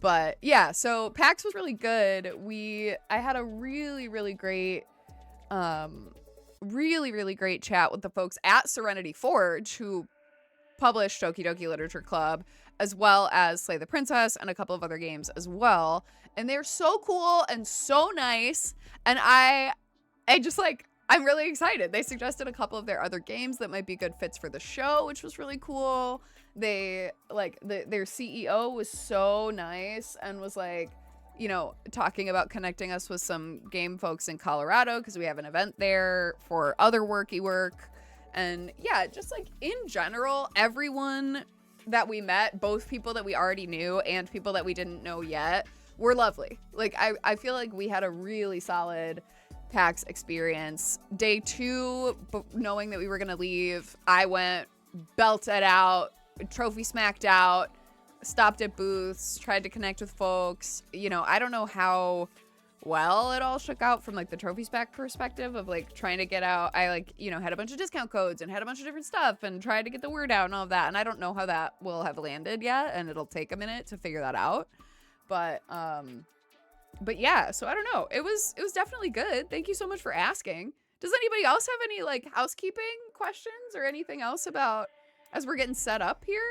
But yeah, so PAX was really good. I had a really, really great chat with the folks at Serenity Forge who published Doki Doki Literature Club, as well as Slay the Princess and a couple of other games as well. And they're so cool and so nice. And I just like, I'm really excited. They suggested a couple of their other games that might be good fits for the show, which was really cool. They like their CEO was so nice and was like, you know, talking about connecting us with some game folks in Colorado because we have an event there for other work. And yeah, just like in general, everyone that we met, both people that we already knew and people that we didn't know yet, were lovely. Like I feel like we had a really solid PAX experience. Day 2, knowing that we were gonna leave, I went, belted out, trophy smacked out, stopped at booths, tried to connect with folks. You know, I don't know how well it all shook out from like the trophy spec perspective of like trying to get out. I like, you know, had a bunch of discount codes and had a bunch of different stuff and tried to get the word out and all of that. And I don't know how that will have landed yet, and it'll take a minute to figure that out. But yeah, so I don't know. It was definitely good. Thank you so much for asking. Does anybody else have any like housekeeping questions or anything else about as we're getting set up here?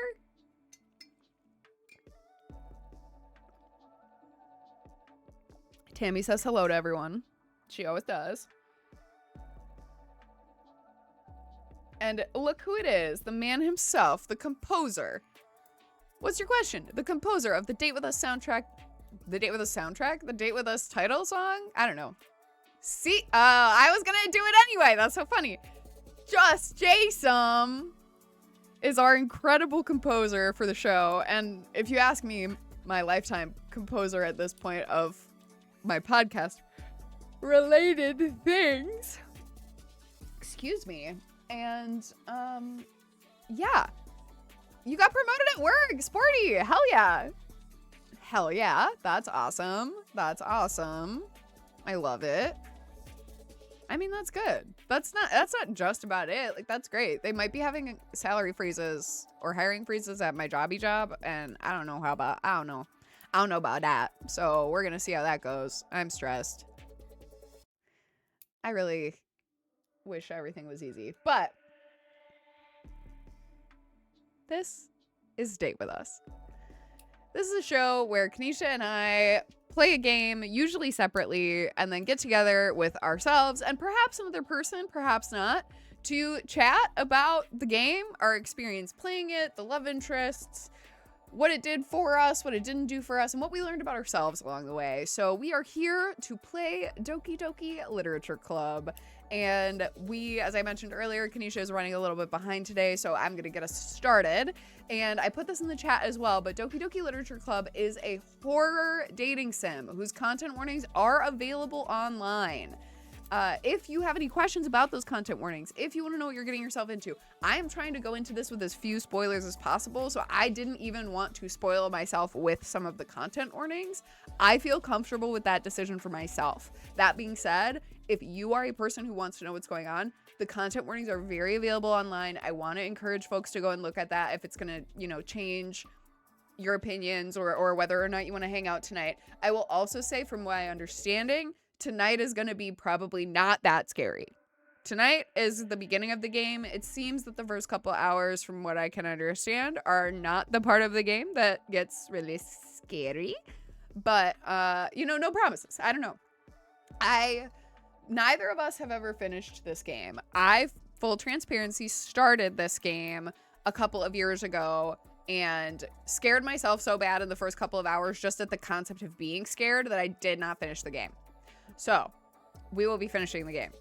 Tammy says hello to everyone. She always does. And look who it is. The man himself, the composer. What's your question? The composer of the Date With Us soundtrack. The Date With Us soundtrack? The Date With Us title song? I don't know. See? I was gonna do it anyway. That's so funny. Just Jason is our incredible composer for the show. And if you ask me, my lifetime composer at this point of my podcast related things. Excuse me. And, yeah. You got promoted at work. Sporty. Hell yeah. Hell yeah. That's awesome. That's awesome. I love it. I mean, that's good. That's not just about it. Like, that's great. They might be having salary freezes or hiring freezes at my job, and I don't know about that. So we're gonna see how that goes. I'm stressed. I really wish everything was easy, but this is Date With Us. This is a show where Kanisha and I play a game, usually separately, and then get together with ourselves and perhaps another person, perhaps not, to chat about the game, our experience playing it, the love interests, what it did for us, what it didn't do for us, and what we learned about ourselves along the way. So we are here to play Doki Doki Literature Club. And we, as I mentioned earlier, Kanisha is running a little bit behind today, so I'm going to get us started. And I put this in the chat as well, but Doki Doki Literature Club is a horror dating sim whose content warnings are available online. If you have any questions about those content warnings, if you want to know what you're getting yourself into, I am trying to go into this with as few spoilers as possible, so I didn't even want to spoil myself with some of the content warnings. I feel comfortable with that decision for myself. That being said, if you are a person who wants to know what's going on, the content warnings are very available online. I want to encourage folks to go and look at that if it's going to, change your opinions or whether or not you want to hang out tonight. I will also say, from my understanding, tonight is going to be probably not that scary. Tonight is the beginning of the game. It seems that the first couple hours, from what I can understand, are not the part of the game that gets really scary. But, no promises. I don't know. Neither of us have ever finished this game. Full transparency, started this game a couple of years ago and scared myself so bad in the first couple of hours just at the concept of being scared that I did not finish the game. So, we will be finishing the game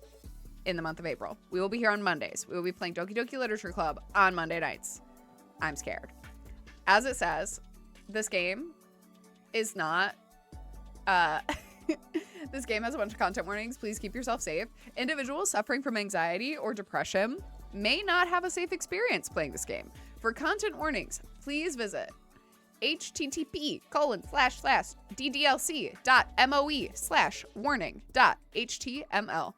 in the month of April. We will be here on Mondays. We will be playing Doki Doki Literature Club on Monday nights. I'm scared. As it says, this game is not... This game has a bunch of content warnings. Please keep yourself safe. Individuals suffering from anxiety or depression may not have a safe experience playing this game. For content warnings, please visit http://ddlc.moe/warning.html.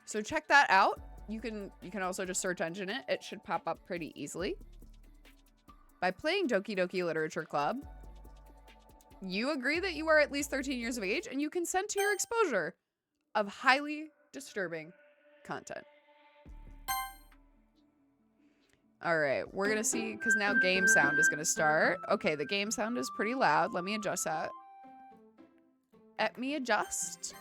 So check that out. You can also just search engine it. It should pop up pretty easily. By playing Doki Doki Literature Club, You agree that you are at least 13 years of age and you consent to your exposure of highly disturbing content. All right, we're gonna see, because now game sound is gonna start. Okay, the game sound is pretty loud. Let me adjust that. Let me adjust.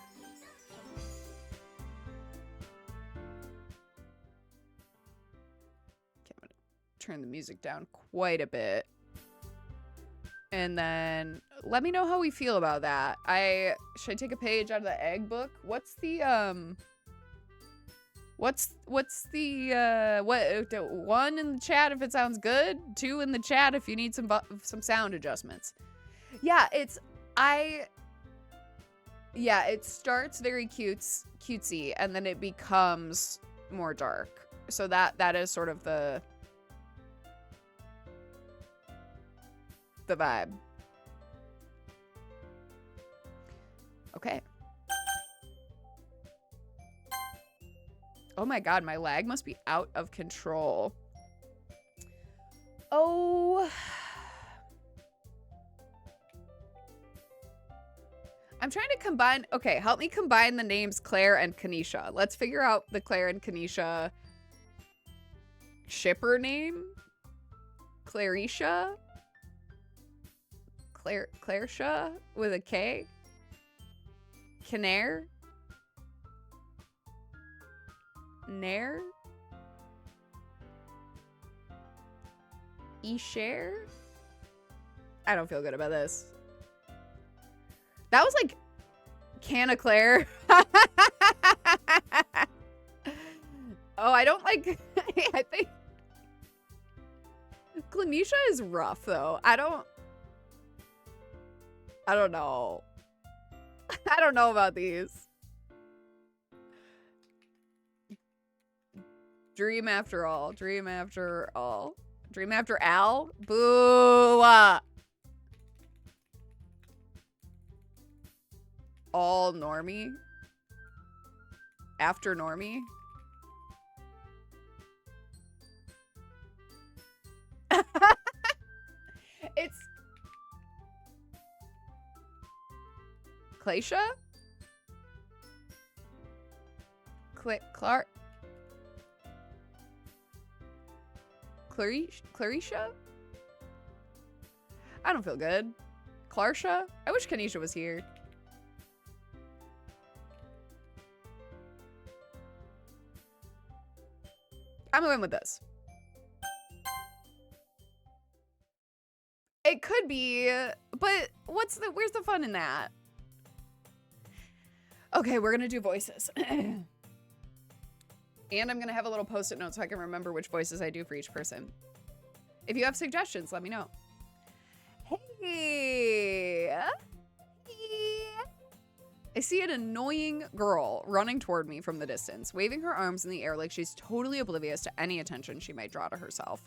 Okay, I'm gonna turn the music down quite a bit. And then let me know how we feel about that. Should I take a page out of the egg book? What's the one in the chat if it sounds good, 2 in the chat if you need some sound adjustments. Yeah, it starts very cutesy and then it becomes more dark. So that is sort of the vibe. Okay. Oh my god, my lag must be out of control. Oh. I'm trying to combine. Okay, help me combine the names Claire and Kanisha. Let's figure out the Claire and Kanisha shipper name. Clarisha? Clairsha with a K? Canaire? Nair? Ishare? I don't feel good about this. That was like Canna Claire. Oh, I don't like. I think Clanisha is rough though. I don't know. I don't know about these. Dream after all. Dream after all. Dream after Al? Boo! All normie? After normie? It's Claysha? Clark? Clarisha? I don't feel good. Clarsha? I wish Kanisha was here. I'm going with this. It could be, but where's the fun in that? Okay, we're gonna do voices. And I'm gonna have a little post-it note so I can remember which voices I do for each person. If you have suggestions, let me know. Hey! I see an annoying girl running toward me from the distance, waving her arms in the air like she's totally oblivious to any attention she might draw to herself.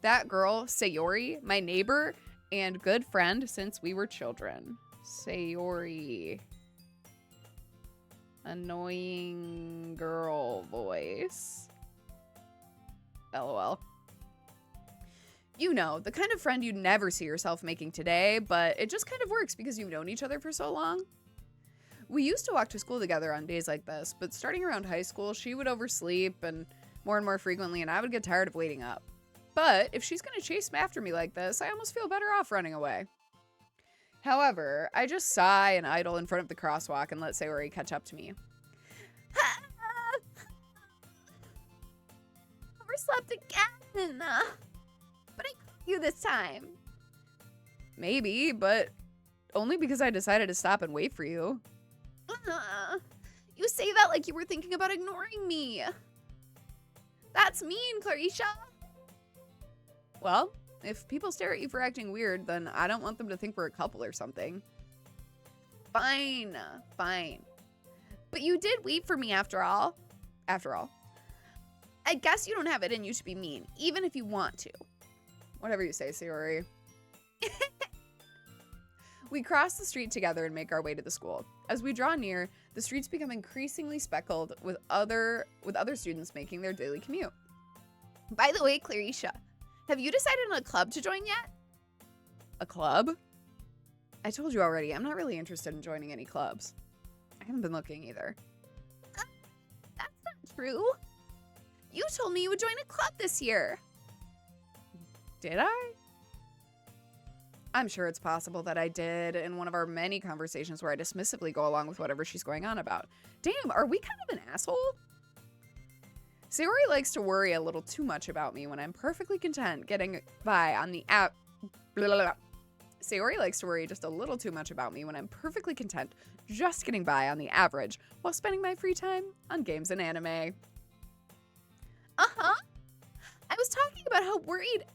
That girl, Sayori, my neighbor and good friend since we were children. Sayori. Annoying girl voice. LOL. You know, the kind of friend you'd never see yourself making today, but it just kind of works because you've known each other for so long. We used to walk to school together on days like this, but starting around high school, she would oversleep and more frequently, and I would get tired of waiting up. But if she's gonna chase after me like this, I almost feel better off running away. However, I just sigh and idle in front of the crosswalk and let Sayori catch up to me. Overslept again! But I caught you this time. Maybe, but only because I decided to stop and wait for you. You say that like you were thinking about ignoring me. That's mean, Clarisha. Well, if people stare at you for acting weird, then I don't want them to think we're a couple or something. Fine, fine. But you did wait for me after all. After all. I guess you don't have it in you to be mean, even if you want to. Whatever you say, Sayori. We cross the street together and make our way to the school. As we draw near, the streets become increasingly speckled with other students making their daily commute. By the way, Clarisha, have you decided on a club to join yet? A club? I told you already, I'm not really interested in joining any clubs. I haven't been looking either. That's not true. You told me you would join a club this year. Did I? I'm sure it's possible that I did in one of our many conversations where I dismissively go along with whatever she's going on about. Damn, are we kind of an asshole? Sayori likes to worry a little too much about me when I'm perfectly content getting by on the app. Sayori likes to worry just a little too much about me when I'm perfectly content just getting by on the average while spending my free time on games and anime. Uh-huh. I was talking about how worried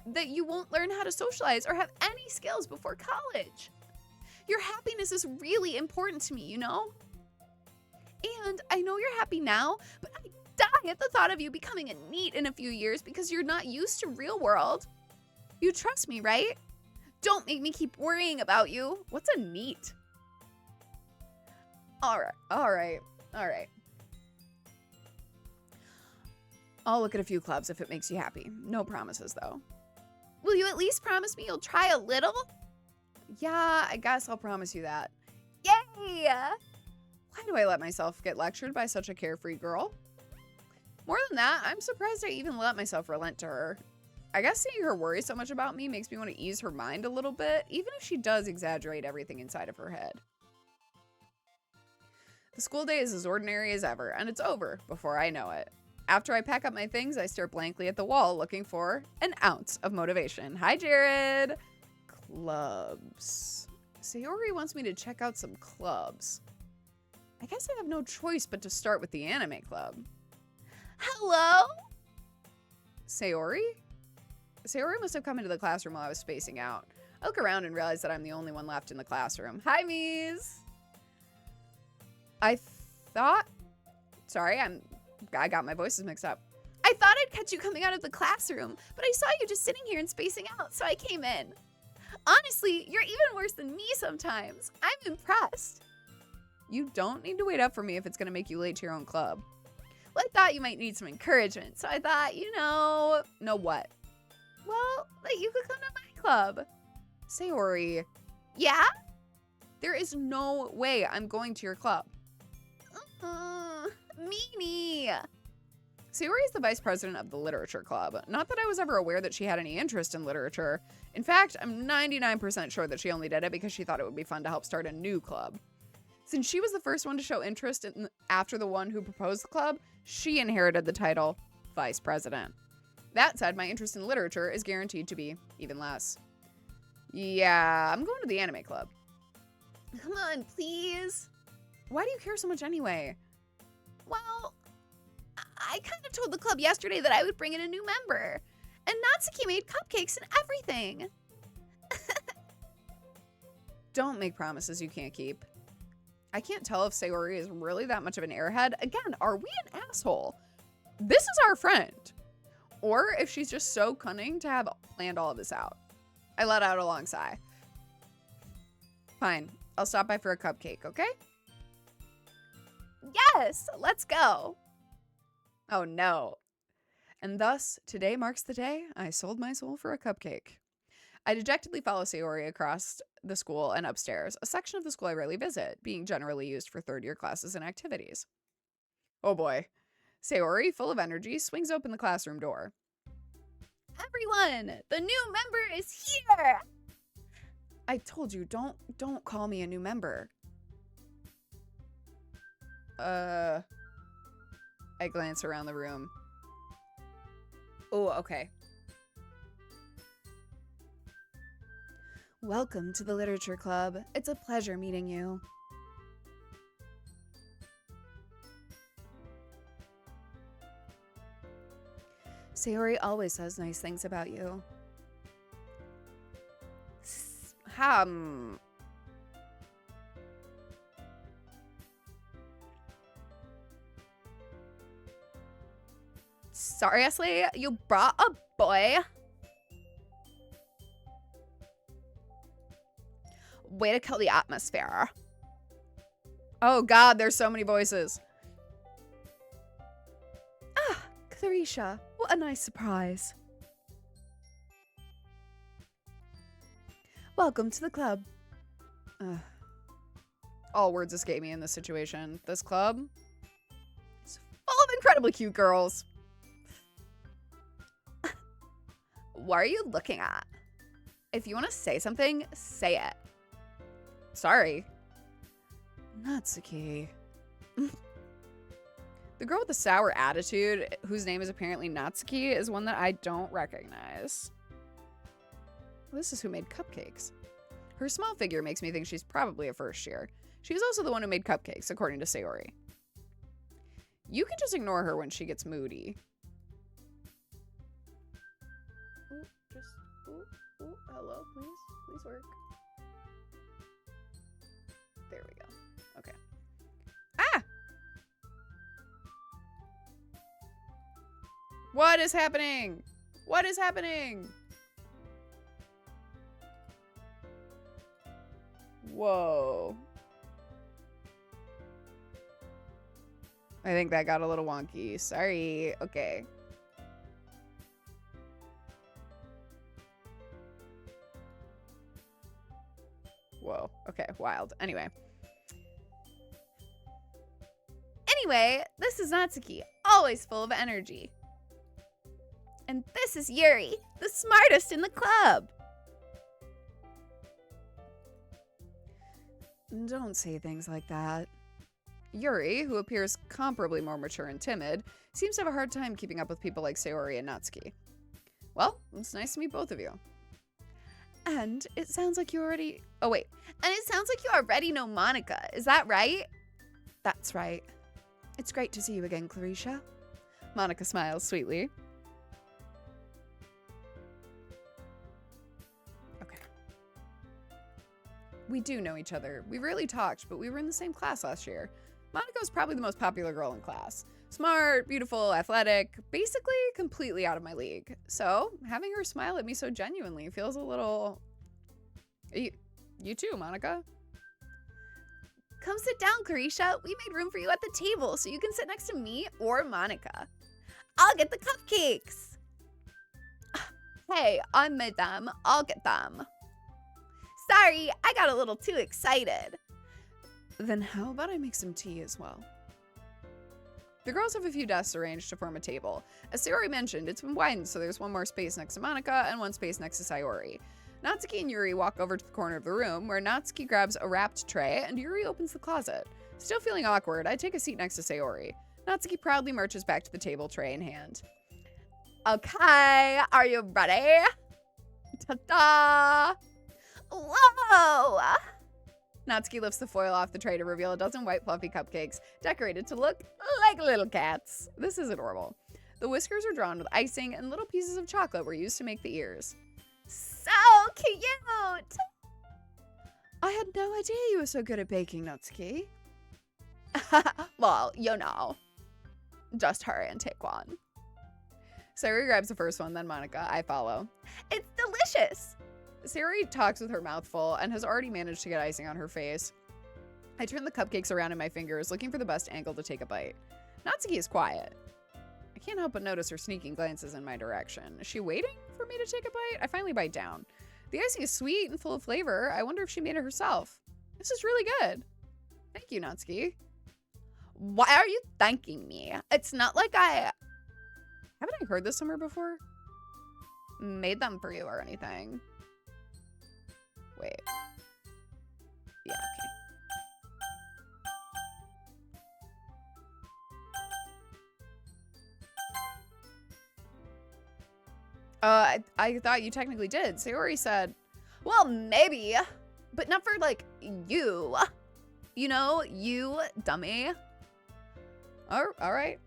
that you won't learn how to socialize or have any skills before college. Your happiness is really important to me, you know? And I know you're happy now, but I die at the thought of you becoming a NEET in a few years because you're not used to real world. You trust me, right? Don't make me keep worrying about you. What's a NEET? All right. I'll look at a few clubs if it makes you happy. No promises, though. Will you at least promise me you'll try a little? Yeah, I guess I'll promise you that. Yay! Why do I let myself get lectured by such a carefree girl? More than that, I'm surprised I even let myself relent to her. I guess seeing her worry so much about me makes me want to ease her mind a little bit, even if she does exaggerate everything inside of her head. The school day is as ordinary as ever, and it's over before I know it. After I pack up my things, I stare blankly at the wall looking for an ounce of motivation. Hi, Jared! Clubs. Sayori wants me to check out some clubs. I guess I have no choice but to start with the anime club. Hello? Sayori? Sayori must have come into the classroom while I was spacing out. I look around and realize that I'm the only one left in the classroom. Hi, Mies! I got my voices mixed up. I thought I'd catch you coming out of the classroom, but I saw you just sitting here and spacing out, so I came in. Honestly, you're even worse than me sometimes. I'm impressed. You don't need to wait up for me if it's going to make you late to your own club. Well, I thought you might need some encouragement, so I thought, Know what? Well, that you could come to my club. Sayori. Yeah? There is no way I'm going to your club. Meanie. Sayori is the vice president of the literature club. Not that I was ever aware that she had any interest in literature. In fact, I'm 99% sure that she only did it because she thought it would be fun to help start a new club. Since she was the first one to show interest after the one who proposed the club, she inherited the title vice president. That said, my interest in literature is guaranteed to be even less. Yeah, I'm going to the anime club. Come on, please. Why do you care so much anyway? Well, I kind of told the club yesterday that I would bring in a new member. And Natsuki made cupcakes and everything. Don't make promises you can't keep. I can't tell if Sayori is really that much of an airhead. Again, are we an asshole? This is our friend. Or if she's just so cunning to have planned all of this out. I let out a long sigh. Fine, I'll stop by for a cupcake, okay? Yes, let's go. Oh no. And thus, today marks the day I sold my soul for a cupcake. I dejectedly follow Sayori across the school and upstairs, a section of the school I rarely visit, being generally used for third-year classes and activities. Oh boy. Sayori, full of energy, swings open the classroom door. Everyone, the new member is here. I told you, don't call me a new member. I glance around the room. Oh, okay. Welcome to the Literature Club. It's a pleasure meeting you. Sayori always says nice things about you. Seriously? You brought a boy? Way to kill the atmosphere. Oh god, there's so many voices. Ah, Clarisha, what a nice surprise. Welcome to the club. Ugh. All words escape me in this situation. This club is full of incredibly cute girls. What are you looking at? If you want to say something, say it. Sorry. Natsuki. The girl with the sour attitude, whose name is apparently Natsuki, is one that I don't recognize. This is who made cupcakes. Her small figure makes me think she's probably a first year. She's also the one who made cupcakes, according to Sayori. You can just ignore her when she gets moody. Hello, please work. There we go. Okay. Ah! What is happening? What is happening? Whoa. I think that got a little wonky. Sorry. Okay. Whoa. Okay. Wild. Anyway, this is Natsuki, always full of energy. And this is Yuri, the smartest in the club. don't say things like that. Yuri, who appears comparably more mature and timid, seems to have a hard time keeping up with people like Sayori and Natsuki. Well, it's nice to meet both of you. And it sounds like you already... Oh, wait. And it sounds like you already know Monica. Is that right? That's right. It's great to see you again, Clarisha. Monica smiles sweetly. Okay. We do know each other. We rarely talked, but we were in the same class last year. Monica was probably the most popular girl in class. Smart, beautiful, athletic, basically completely out of my league. So, having her smile at me so genuinely feels a little... You too, Monica. Come sit down, Carisha. We made room for you at the table so you can sit next to me or Monica. I'll get the cupcakes. Hey, I made them. I'll get them. Sorry, I got a little too excited. Then how about I make some tea as well? The girls have a few desks arranged to form a table. As Sayori mentioned, it's been widened, so there's one more space next to Monica and one space next to Sayori. Natsuki and Yuri walk over to the corner of the room, where Natsuki grabs a wrapped tray and Yuri opens the closet. Still feeling awkward, I take a seat next to Sayori. Natsuki proudly marches back to the table, tray in hand. Okay, are you ready? Ta-da! Whoa! Natsuki lifts the foil off the tray to reveal a dozen white fluffy cupcakes, decorated to look like little cats. This is adorable. The whiskers are drawn with icing, and little pieces of chocolate were used to make the ears. So cute! I had no idea you were so good at baking, Natsuki. Well, you know. Just hurry and take one. Sayori grabs the first one, then Monica. I follow. It's delicious! Sayori talks with her mouth full and has already managed to get icing on her face. I turn the cupcakes around in my fingers, looking for the best angle to take a bite. Natsuki is quiet. I can't help but notice her sneaking glances in my direction. Is she waiting for me to take a bite? I finally bite down. The icing is sweet and full of flavor. I wonder if she made it herself. This is really good. Thank you, Natsuki. Why are you thanking me? It's not like I... Haven't I heard this somewhere before? Made them for you or anything. Wait. Yeah, okay. I thought you technically did. Sayori said, well, maybe, but not for, like, you. You know, you dummy. All right.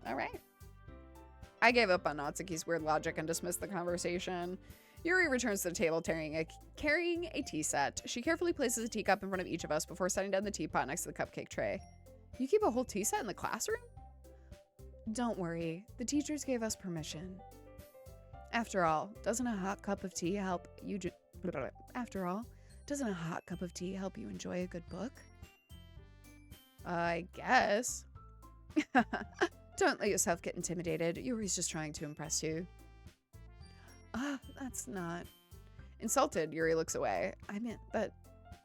I gave up on Natsuki's weird logic and dismissed the conversation. Yuri returns to the table carrying a tea set. She carefully places a teacup in front of each of us before setting down the teapot next to the cupcake tray. You keep a whole tea set in the classroom? Don't worry. The teachers gave us permission. After all, doesn't a hot cup of tea help you enjoy a good book? I guess. Don't let yourself get intimidated. Yuri's just trying to impress you. That's not... Insulted, Yuri looks away. I meant that,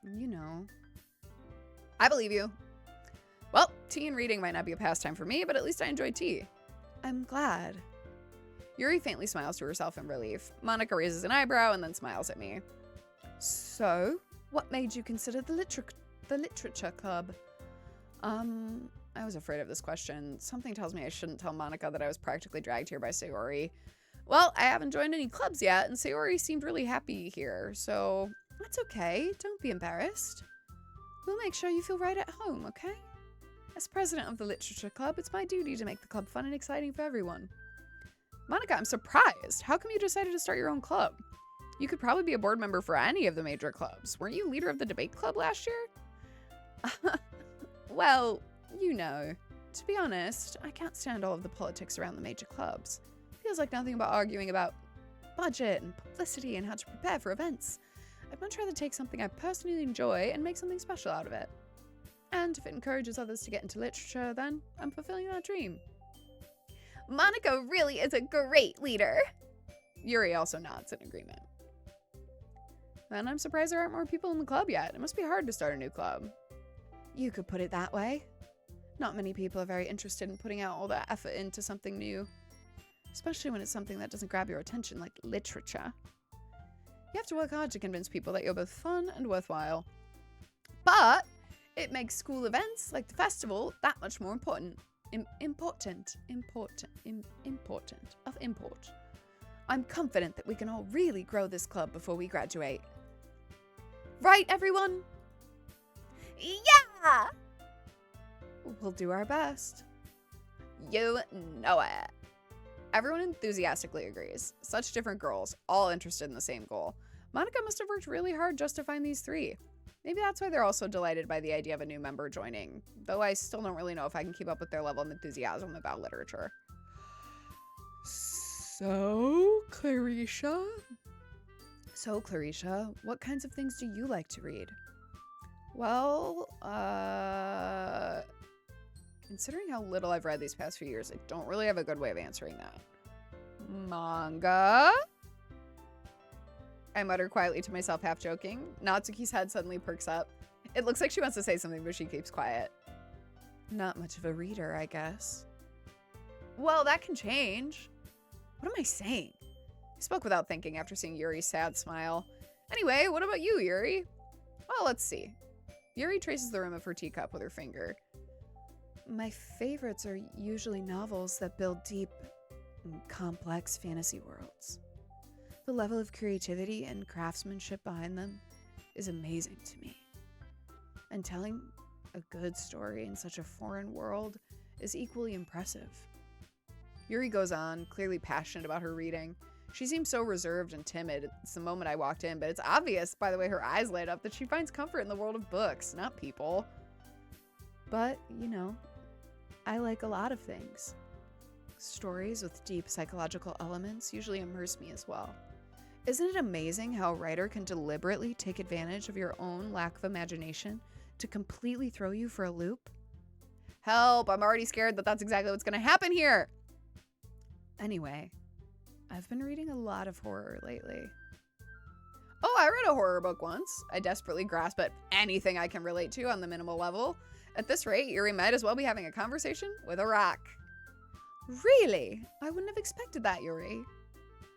you know. I believe you. Well, tea and reading might not be a pastime for me, but at least I enjoy tea. I'm glad. Yuri faintly smiles to herself in relief. Monica raises an eyebrow and then smiles at me. So, what made you consider the literature club? I was afraid of this question. Something tells me I shouldn't tell Monica that I was practically dragged here by Sayori. Well, I haven't joined any clubs yet, and Sayori seemed really happy here, so that's okay. Don't be embarrassed. We'll make sure you feel right at home, okay? As president of the literature club, it's my duty to make the club fun and exciting for everyone. Monica, I'm surprised. How come you decided to start your own club? You could probably be a board member for any of the major clubs. Weren't you leader of the debate club last year? Well, you know. To be honest, I can't stand all of the politics around the major clubs. Feels like nothing but arguing about budget and publicity and how to prepare for events. I'd much rather take something I personally enjoy and make something special out of it. And if it encourages others to get into literature, then I'm fulfilling that dream. Monica really is a great leader. Yuri also nods in agreement. And I'm surprised there aren't more people in the club yet. It must be hard to start a new club. You could put it that way. Not many people are very interested in putting out all that effort into something new. Especially when it's something that doesn't grab your attention like literature. You have to work hard to convince people that you're both fun and worthwhile. But it makes school events like the festival that much more important. Important. I'm confident that we can all really grow this club before we graduate. Right, everyone? Yeah! We'll do our best. You know it. Everyone enthusiastically agrees. Such different girls, all interested in the same goal. Monica must have worked really hard just to find these three. Maybe that's why they're all so delighted by the idea of a new member joining, though I still don't really know if I can keep up with their level of enthusiasm about literature. So, Clarisha, what kinds of things do you like to read? Well, considering how little I've read these past few years, I don't really have a good way of answering that. Manga? I mutter quietly to myself, half joking. Natsuki's head suddenly perks up. It looks like she wants to say something, but she keeps quiet. Not much of a reader, I guess. Well, that can change. What am I saying? I spoke without thinking after seeing Yuri's sad smile. Anyway, what about you, Yuri? Well, let's see. Yuri traces the rim of her teacup with her finger. My favorites are usually novels that build deep, complex fantasy worlds. The level of creativity and craftsmanship behind them is amazing to me. And telling a good story in such a foreign world is equally impressive. Yuri goes on, clearly passionate about her reading. She seems so reserved and timid. It's the moment I walked in, but it's obvious by the way her eyes light up that she finds comfort in the world of books, not people. But, you know, I like a lot of things. Stories with deep psychological elements usually immerse me as well. Isn't it amazing how a writer can deliberately take advantage of your own lack of imagination to completely throw you for a loop? Help, I'm already scared that that's exactly what's going to happen here. Anyway, I've been reading a lot of horror lately. Oh, I read a horror book once. I desperately grasp at anything I can relate to on the minimal level. At this rate, Yuri might as well be having a conversation with a rock. Really? I wouldn't have expected that, Yuri.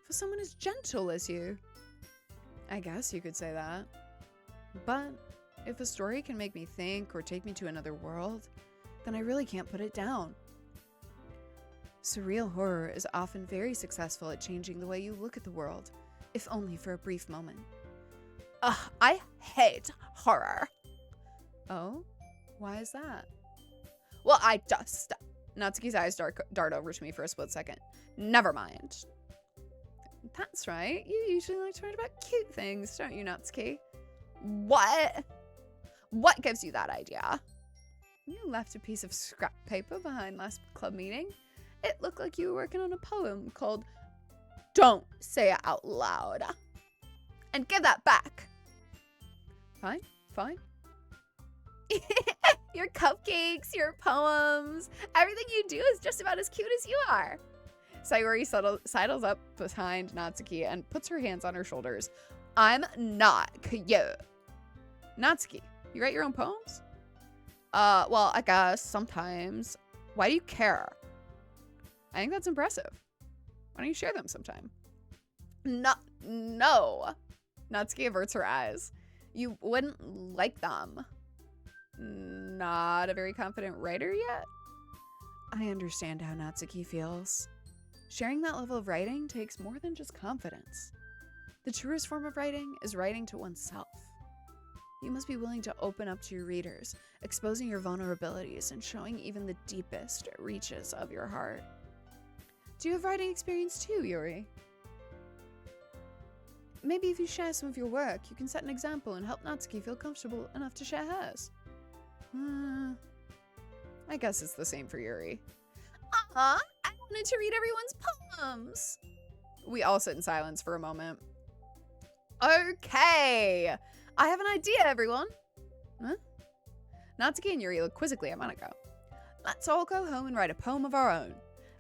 For someone as gentle as you. I guess you could say that. But if a story can make me think or take me to another world, then I really can't put it down. Surreal horror is often very successful at changing the way you look at the world, if only for a brief moment. Ugh, I hate horror. Oh? Why is that? Well, I just... Natsuki's eyes dart over to me for a split second. Never mind. That's right. You usually like to write about cute things, don't you, Natsuki? What? What gives you that idea? You left a piece of scrap paper behind last club meeting. It looked like you were working on a poem called Don't Say It Out Loud. And give that back. Fine. Your cupcakes, your poems, everything you do is just about as cute as you are. Sayori sidles up behind Natsuki and puts her hands on her shoulders. I'm not cute. Natsuki, you write your own poems? Well, I guess sometimes. Why do you care? I think that's impressive. Why don't you share them sometime? No. Natsuki averts her eyes. You wouldn't like them. Not a very confident writer yet? I understand how Natsuki feels. Sharing that level of writing takes more than just confidence. The truest form of writing is writing to oneself. You must be willing to open up to your readers, exposing your vulnerabilities and showing even the deepest reaches of your heart. Do you have writing experience too, Yuri? Maybe if you share some of your work, you can set an example and help Natsuki feel comfortable enough to share hers. I guess it's the same for Yuri. I wanted to read everyone's poems. We all sit in silence for a moment. Okay, I have an idea, everyone. Huh? Natsuki and Yuri look quizzically at Monaco. Let's all go home and write a poem of our own.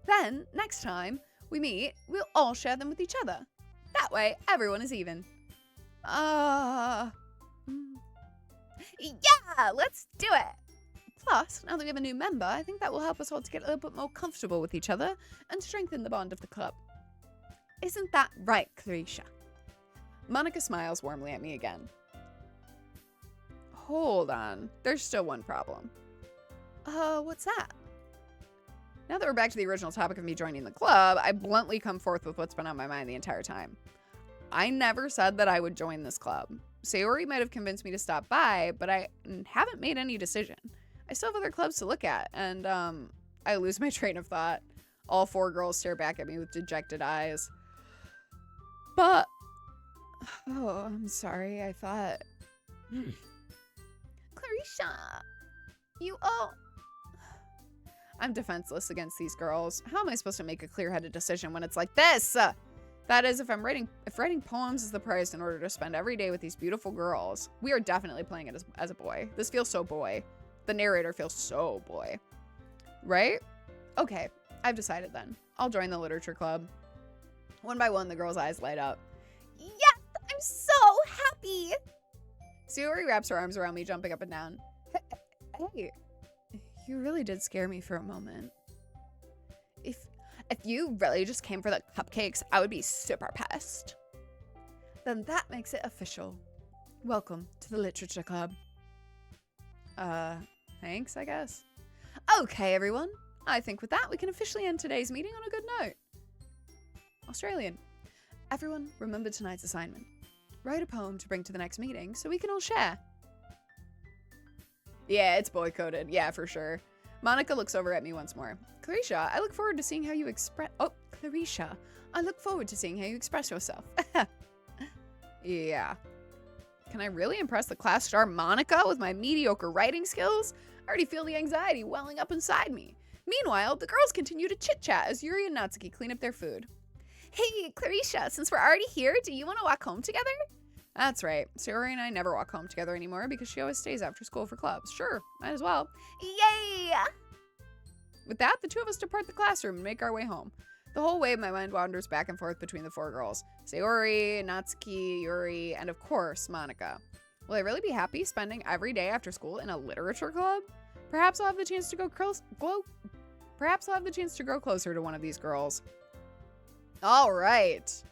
Then, next time we meet, we'll all share them with each other. That way, everyone is even. Yeah, let's do it. Plus, now that we have a new member, I think that will help us all to get a little bit more comfortable with each other and strengthen the bond of the club. Isn't that right, Clarisha? Monica smiles warmly at me again. Hold on, there's still one problem. What's that? Now that we're back to the original topic of me joining the club, I bluntly come forth with what's been on my mind the entire time. I never said that I would join this club. Sayori might have convinced me to stop by, but I haven't made any decision. I still have other clubs to look at, and I lose my train of thought. All four girls stare back at me with dejected eyes. But, oh, I'm sorry, I thought... Clarisha, you all... I'm defenseless against these girls. How am I supposed to make a clear-headed decision when it's like this? That is, if writing poems is the price in order to spend every day with these beautiful girls. We are definitely playing it as a boy. This feels so boy. The narrator feels so boy. Right? Okay, I've decided then. I'll join the literature club. One by one, the girls' eyes light up. Yes, I'm so happy. Sayori wraps her arms around me, jumping up and down. Hey, you really did scare me for a moment. If you really just came for the cupcakes, I would be super pissed. Then that makes it official. Welcome to the literature club. Thanks, I guess. Okay, everyone. I think with that, we can officially end today's meeting on a good note. Australian. Everyone, remember tonight's assignment. Write a poem to bring to the next meeting so we can all share. Yeah, it's boy-coded. Yeah, for sure. Monica looks over at me once more. Clarisha, I look forward to seeing how you express... Oh, Clarisha, I look forward to seeing how you express yourself. Yeah. Can I really impress the class star Monica with my mediocre writing skills? I already feel the anxiety welling up inside me. Meanwhile, the girls continue to chit-chat as Yuri and Natsuki clean up their food. Hey, Clarisha, since we're already here, do you want to walk home together? That's right. Sayori and I never walk home together anymore because she always stays after school for clubs. Sure, might as well. Yay! With that, the two of us depart the classroom and make our way home. The whole way, my mind wanders back and forth between the four girls. Sayori, Natsuki, Yuri, and of course, Monica. Will I really be happy spending every day after school in a literature club? Perhaps I'll have the chance to grow closer to one of these girls. All right.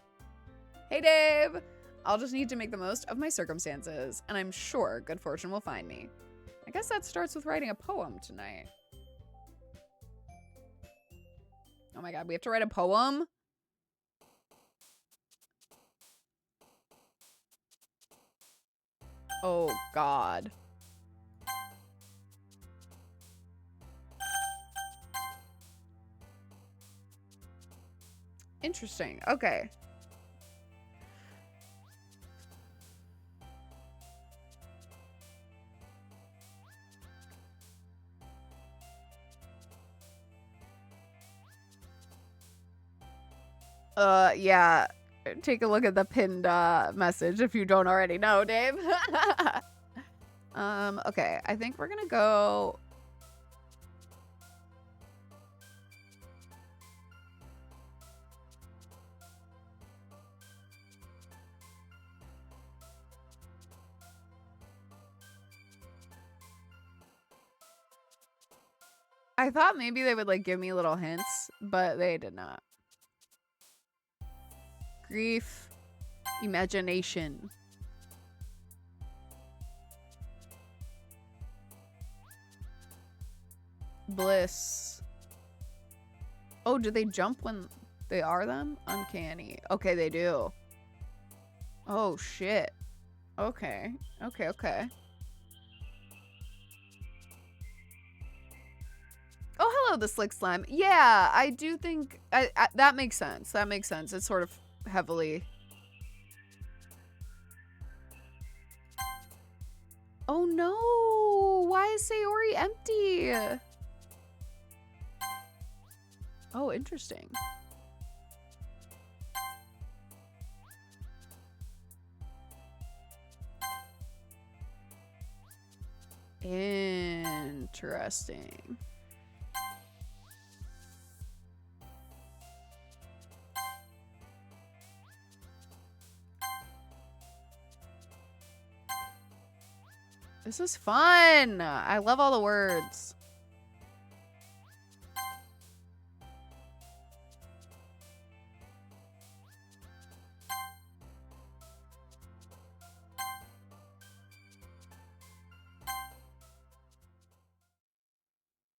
Hey, Dave. I'll just need to make the most of my circumstances, and I'm sure good fortune will find me. I guess that starts with writing a poem tonight. Oh my god, we have to write a poem? Oh god. Interesting. Okay. Yeah. Take a look at the pinned message if you don't already know, Dave. Okay. I think we're gonna go... I thought maybe they would like give me little hints, but they did not. Grief, imagination. Bliss. Oh, do they jump when they are them? Uncanny. Okay, they do. Oh, shit. Okay. Okay, okay. Oh, hello, the slick slime. Yeah, I do think that makes sense. That makes sense. It's sort of heavily. Oh no! Why is Sayori empty? Oh, interesting. Interesting. This is fun. I love all the words.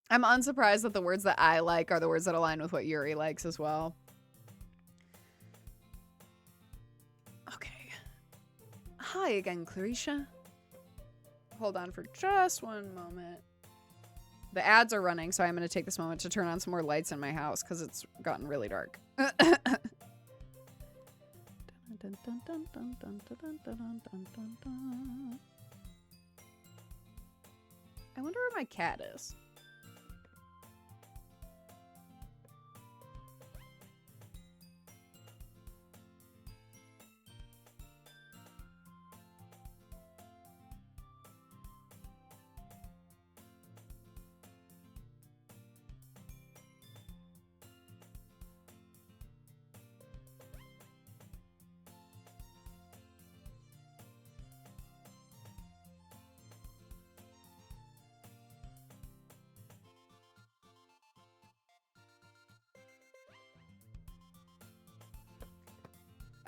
I'm unsurprised that the words that I like are the words that align with what Yuri likes as well. Okay. Hi again, Clarisha. Hold on for just one moment. The ads are running, so I'm going to take this moment to turn on some more lights in my house because it's gotten really dark. I wonder where my cat is.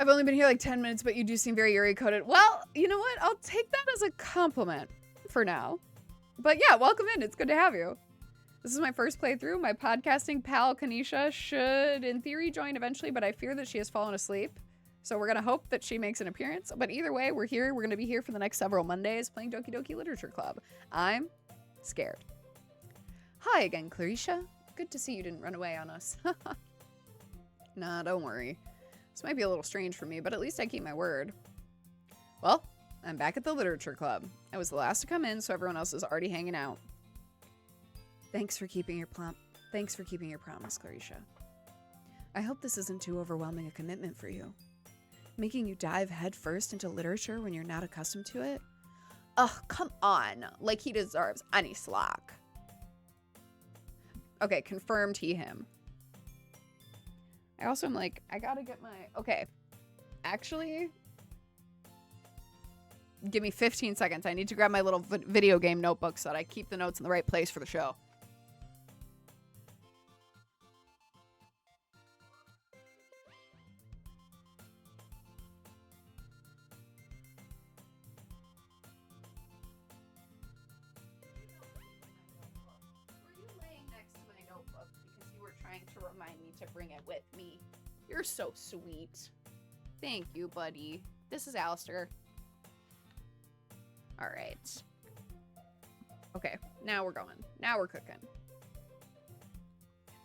I've only been here like 10 minutes, but you do seem very Yuri-coded. Well, you know what? I'll take that as a compliment for now. But yeah, welcome in. It's good to have you. This is my first playthrough. My podcasting pal, Kanisha, should, in theory, join eventually, but I fear that she has fallen asleep. So we're going to hope that she makes an appearance. But either way, we're here. We're going to be here for the next several Mondays playing Doki Doki Literature Club. I'm scared. Hi again, Clarisha. Good to see you didn't run away on us. Nah, don't worry. This might be a little strange for me, but at least I keep my word. Well, I'm back at the Literature Club. I was the last to come in, so everyone else is already hanging out. Thanks for keeping your promise, Clarisha. I hope this isn't too overwhelming a commitment for you. Making you dive headfirst into literature when you're not accustomed to it? Ugh, come on. Like he deserves any slack. Okay, confirmed he, him. I also am like, I gotta get my... Okay. Actually, give me 15 seconds. I need to grab my little video game notebook so that I keep the notes in the right place for the show. To remind me to bring it with me. You're so sweet. Thank you, buddy. This is Alistair. All right. Okay, now we're going. Now we're cooking.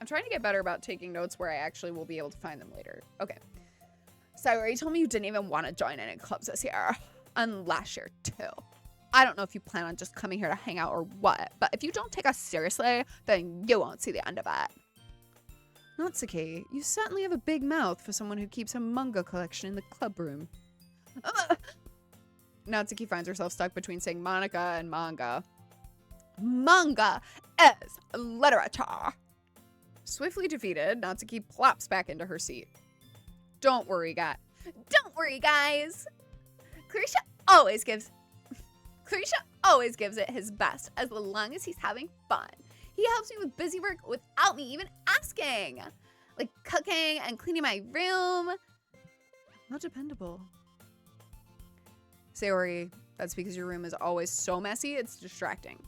I'm trying to get better about taking notes where I actually will be able to find them later. Okay. Sayori, you told me you didn't even want to join any clubs this year. Unless you're two. I don't know if you plan on just coming here to hang out or what, but if you don't take us seriously, then you won't see the end of it. Natsuki, you certainly have a big mouth for someone who keeps a manga collection in the club room. Natsuki finds herself stuck between saying Monica and manga. Manga is literature. Swiftly defeated, Natsuki plops back into her seat. Don't worry, guys. Clarisha always gives it his best as long as he's having fun. He helps me with busy work without me even asking. Like cooking and cleaning my room. Not dependable. Sayori, that's because your room is always so messy, it's distracting.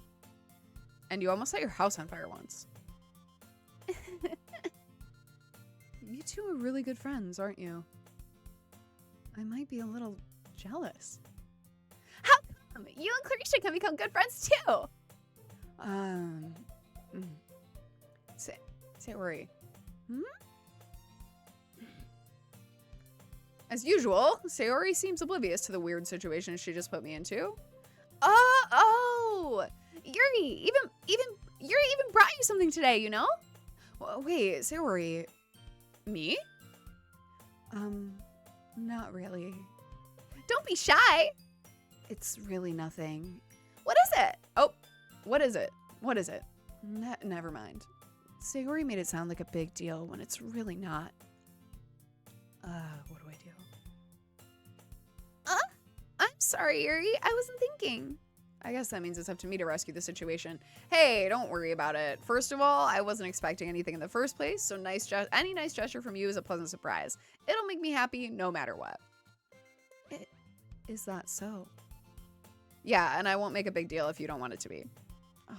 And you almost set your house on fire once. You two are really good friends, aren't you? I might be a little jealous. How come? You and Clarisha can become good friends too. Sayori. As usual, Sayori seems oblivious to the weird situation she just put me into. Oh, Yuri, Yuri even brought you something today, you know? Wait, Sayori. Me? Not really. Don't be shy. It's really nothing. What is it? Oh, what is it? What is it? Never mind. Sayori made it sound like a big deal when it's really not. What do I do? I'm sorry, Yuri. I wasn't thinking. I guess that means it's up to me to rescue the situation. Hey, don't worry about it. First of all, I wasn't expecting anything in the first place, so any nice gesture from you is a pleasant surprise. It'll make me happy no matter what. Is that so? Yeah, and I won't make a big deal if you don't want it to be.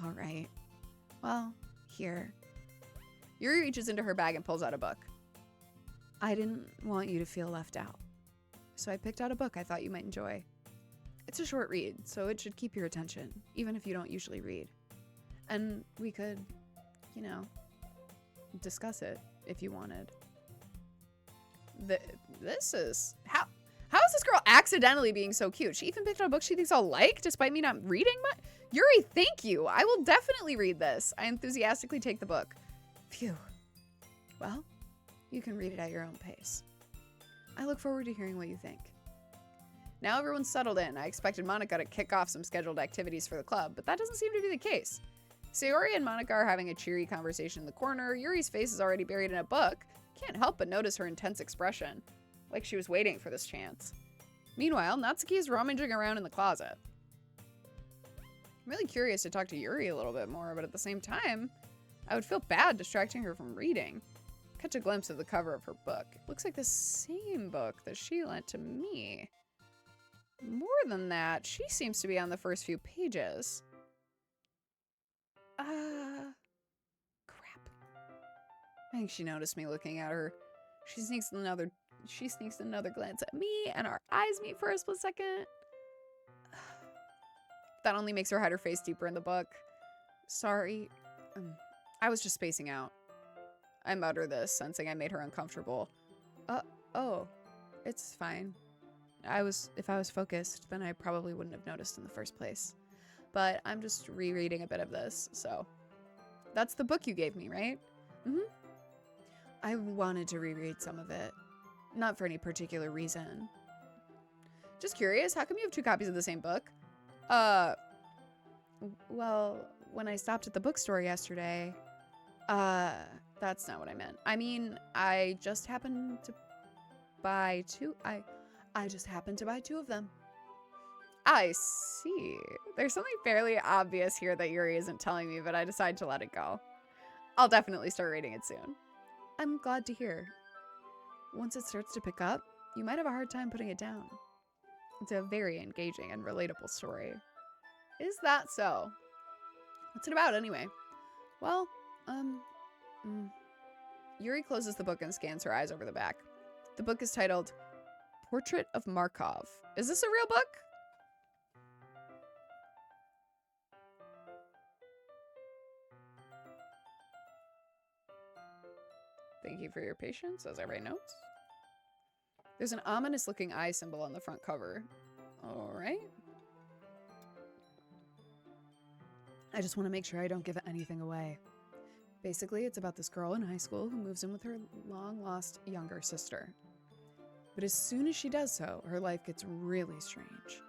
All right. Well, here. Yuri reaches into her bag and pulls out a book. I didn't want you to feel left out, so I picked out a book I thought you might enjoy. It's a short read, so it should keep your attention, even if you don't usually read. And we could, you know, discuss it if you wanted. This is... How is this girl accidentally being so cute? She even picked out a book she thinks I'll like, despite me not reading much? Yuri, thank you. I will definitely read this. I enthusiastically take the book. Phew. Well, you can read it at your own pace. I look forward to hearing what you think. Now everyone's settled in. I expected Monica to kick off some scheduled activities for the club, but that doesn't seem to be the case. Sayori and Monica are having a cheery conversation in the corner. Yuri's face is already buried in a book. Can't help but notice her intense expression, like she was waiting for this chance. Meanwhile, Natsuki is rummaging around in the closet. I'm really curious to talk to Yuri a little bit more, but at the same time, I would feel bad distracting her from reading. Catch a glimpse of the cover of her book. It looks like the same book that she lent to me. More than that, she seems to be on the first few pages. Crap. I think she noticed me looking at her. She sneaks another glance at me, and our eyes meet for a split second. That only makes her hide her face deeper in the book. Sorry. I was just spacing out. I mutter this, sensing I made her uncomfortable. Oh. It's fine. If I was focused, then I probably wouldn't have noticed in the first place. But I'm just rereading a bit of this, so. That's the book you gave me, right? Mm-hmm. I wanted to reread some of it. Not for any particular reason. Just curious, how come you have 2 copies of the same book? Well, when I stopped at the bookstore yesterday, that's not what I meant. I mean, I just happened to buy 2. I just happened to buy 2 of them. I see. There's something fairly obvious here that Yuri isn't telling me, but I decide to let it go. I'll definitely start reading it soon. I'm glad to hear. Once it starts to pick up, you might have a hard time putting it down. It's a very engaging and relatable story. Is that so? What's it about anyway? Well, Yuri closes the book and scans her eyes over the back. The book is titled Portrait of Markov. Is this a real book? Thank you for your patience as I write notes. There's an ominous looking eye symbol on the front cover. All right. I just want to make sure I don't give anything away. Basically, it's about this girl in high school who moves in with her long-lost younger sister. But as soon as she does so, her life gets really strange.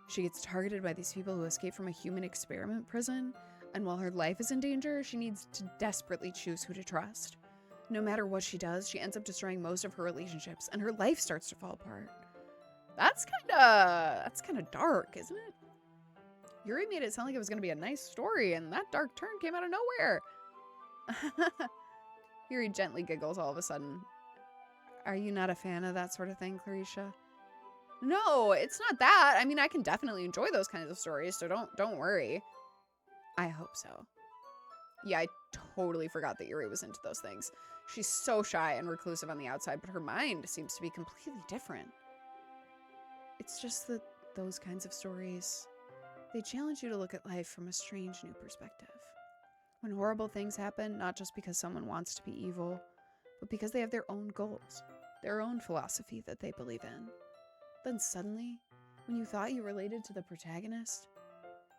She gets targeted by these people who escape from a human experiment prison, and while her life is in danger, she needs to desperately choose who to trust. No matter what she does, she ends up destroying most of her relationships, and her life starts to fall apart. That's kind of dark, isn't it? Yuri made it sound like it was going to be a nice story, and that dark turn came out of nowhere. Yuri gently giggles all of a sudden. Are you not a fan of that sort of thing, Clarisha? No, it's not that. I mean, I can definitely enjoy those kinds of stories, so don't worry. I hope so. Yeah, I totally forgot that Yuri was into those things. She's so shy and reclusive on the outside, but her mind seems to be completely different. It's just that those kinds of stories, they challenge you to look at life from a strange new perspective. When horrible things happen, not just because someone wants to be evil, but because they have their own goals, their own philosophy that they believe in. Then suddenly, when you thought you related to the protagonist,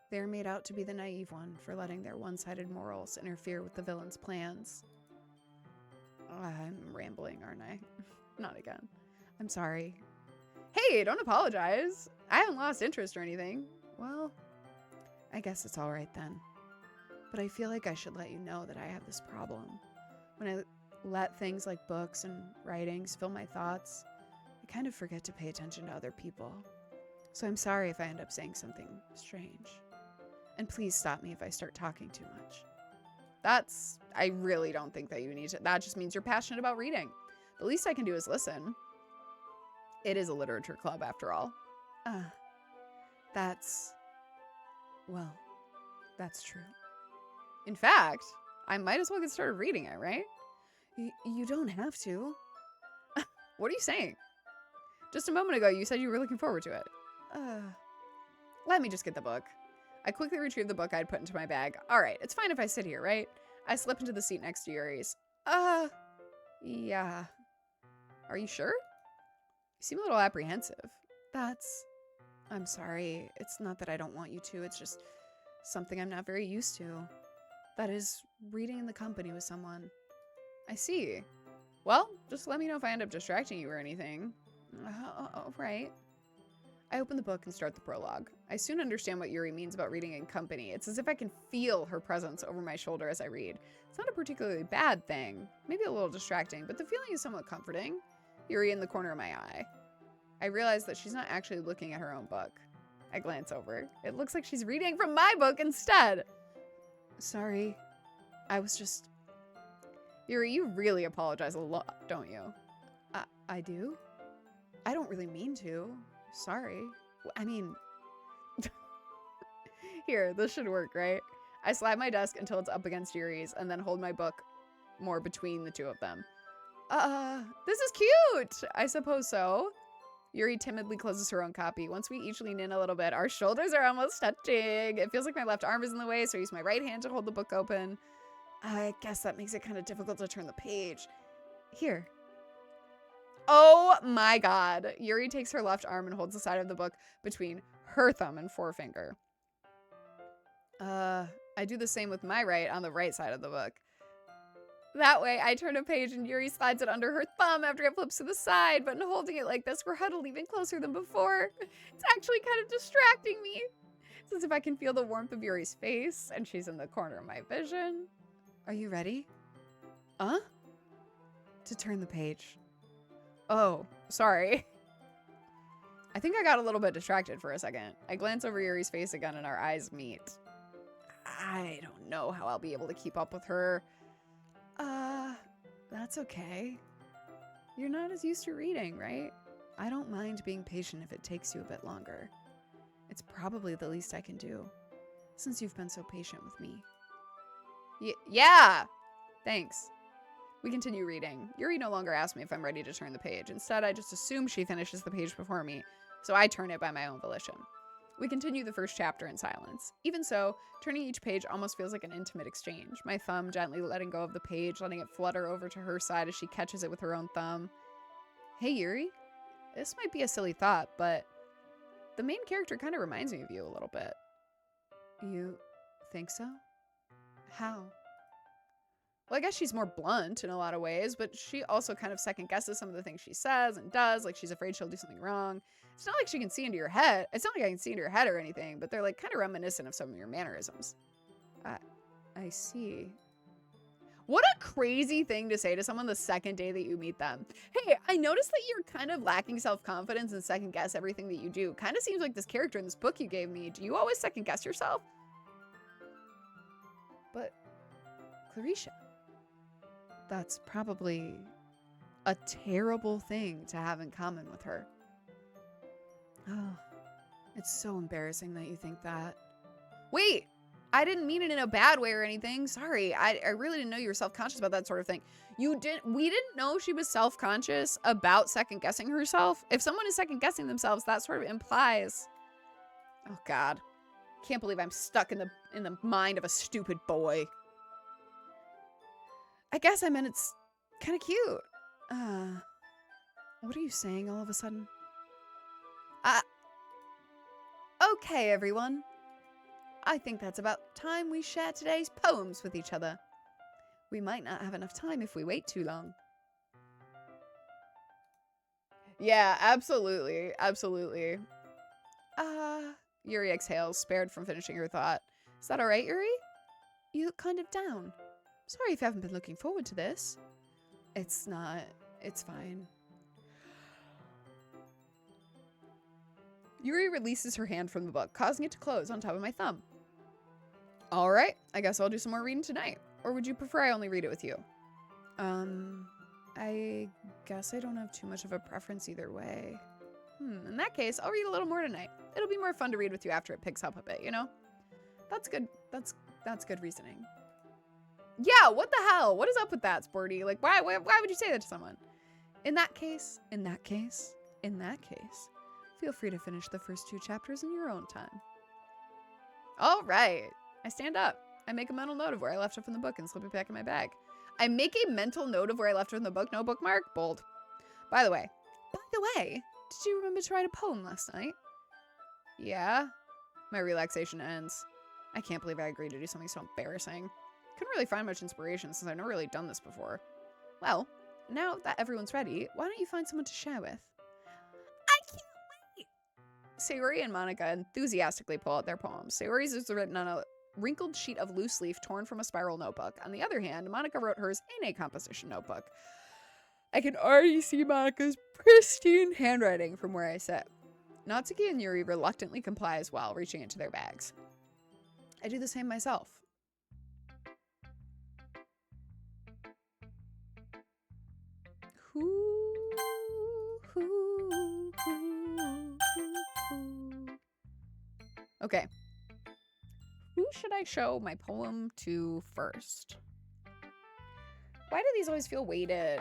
they're made out to be the naive one for letting their one-sided morals interfere with the villain's plans. I'm rambling, aren't I? Not again. I'm sorry. Hey, don't apologize. I haven't lost interest or anything. Well, I guess it's all right then. But I feel like I should let you know that I have this problem. When I let things like books and writings fill my thoughts, I kind of forget to pay attention to other people. So I'm sorry if I end up saying something strange. And please stop me if I start talking too much. I really don't think that you need to. That just means you're passionate about reading. The least I can do is listen. It is a literature club, after all. That's true. In fact, I might as well get started reading it, right? You don't have to. What are you saying? Just a moment ago, you said you were looking forward to it. Let me just get the book. I quickly retrieved the book I'd put into my bag. All right, it's fine if I sit here, right? I slip into the seat next to Yuri's. Yeah. Are you sure? You seem a little apprehensive. I'm sorry. It's not that I don't want you to. It's just something I'm not very used to. That is, reading in the company with someone. I see. Well, just let me know if I end up distracting you or anything. Right. I open the book and start the prologue. I soon understand what Yuri means about reading in company. It's as if I can feel her presence over my shoulder as I read. It's not a particularly bad thing, maybe a little distracting, but the feeling is somewhat comforting. Yuri in the corner of my eye. I realize that she's not actually looking at her own book. I glance over. It looks like she's reading from my book instead. Sorry. I was just... Yuri, you really apologize a lot, don't you? I do? I don't really mean to. Sorry. I mean... Here, this should work, right? I slide my desk until it's up against Yuri's and then hold my book more between the two of them. This is cute! I suppose so. Yuri timidly closes her own copy. Once we each lean in a little bit, our shoulders are almost touching. It feels like my left arm is in the way, so I use my right hand to hold the book open. I guess that makes it kind of difficult to turn the page. Here. Oh my god. Yuri takes her left arm and holds the side of the book between her thumb and forefinger. I do the same with my right on the right side of the book. That way, I turn a page and Yuri slides it under her thumb after it flips to the side, but in holding it like this, we're huddled even closer than before. It's actually kind of distracting me. It's as if I can feel the warmth of Yuri's face, and she's in the corner of my vision. Are you ready? To turn the page. Oh, sorry. I think I got a little bit distracted for a second. I glance over Yuri's face again and our eyes meet. I don't know how I'll be able to keep up with her. That's okay. You're not as used to reading, right? I don't mind being patient if it takes you a bit longer. It's probably the least I can do, since you've been so patient with me. Yeah! Thanks. We continue reading. Yuri no longer asks me if I'm ready to turn the page. Instead, I just assume she finishes the page before me, so I turn it by my own volition. We continue the first chapter in silence. Even so, turning each page almost feels like an intimate exchange. My thumb gently letting go of the page, letting it flutter over to her side as she catches it with her own thumb. Hey, Yuri. This might be a silly thought, but the main character kind of reminds me of you a little bit. You think so? How? Well, I guess she's more blunt in a lot of ways, but she also kind of second guesses some of the things she says and does, like she's afraid she'll do something wrong. It's not like she can see into your head. It's not like I can see into your head or anything, but they're like kind of reminiscent of some of your mannerisms. I see. What a crazy thing to say to someone the second day that you meet them. Hey, I noticed that you're kind of lacking self-confidence and second guess everything that you do. Kind of seems like this character in this book you gave me. Do you always second guess yourself? But, Clarisha, that's probably a terrible thing to have in common with her. Oh, it's so embarrassing that you think that. Wait! I didn't mean it in a bad way or anything. Sorry. I really didn't know you were self-conscious about that sort of thing. We didn't know she was self-conscious about second-guessing herself. If someone is second-guessing themselves, that sort of implies... Oh, God. Can't believe I'm stuck in the mind of a stupid boy. I guess I meant it's kind of cute. What are you saying all of a sudden? Okay, everyone. I think that's about time we share today's poems with each other. We might not have enough time if we wait too long. Yeah, absolutely. Absolutely. Yuri exhales, spared from finishing her thought. Is that all right, Yuri? You look kind of down. Sorry if you haven't been looking forward to this. It's not. It's fine. Yuri releases her hand from the book, causing it to close on top of my thumb. All right, I guess I'll do some more reading tonight. Or would you prefer I only read it with you? I guess I don't have too much of a preference either way. In that case, I'll read a little more tonight. It'll be more fun to read with you after it picks up a bit, you know? That's good. That's good reasoning. Yeah, what the hell? What is up with that, Sporty? Like, why would you say that to someone? In that case, feel free to finish the first 2 chapters in your own time. All right. I stand up. I make a mental note of where I left it from the book and slip it back in my bag. I make a mental note of where I left it from the book. No bookmark. Bold. By the way, did you remember to write a poem last night? Yeah. My relaxation ends. I can't believe I agreed to do something so embarrassing. Couldn't really find much inspiration since I've never really done this before. Well, now that everyone's ready, why don't you find someone to share with? I can't wait! Sayori and Monica enthusiastically pull out their poems. Sayori's is written on a wrinkled sheet of loose leaf torn from a spiral notebook. On the other hand, Monica wrote hers in a composition notebook. I can already see Monica's pristine handwriting from where I sit. Natsuki and Yuri reluctantly comply as well, reaching into their bags. I do the same myself. Okay. Who should I show my poem to first? Why do these always feel weighted?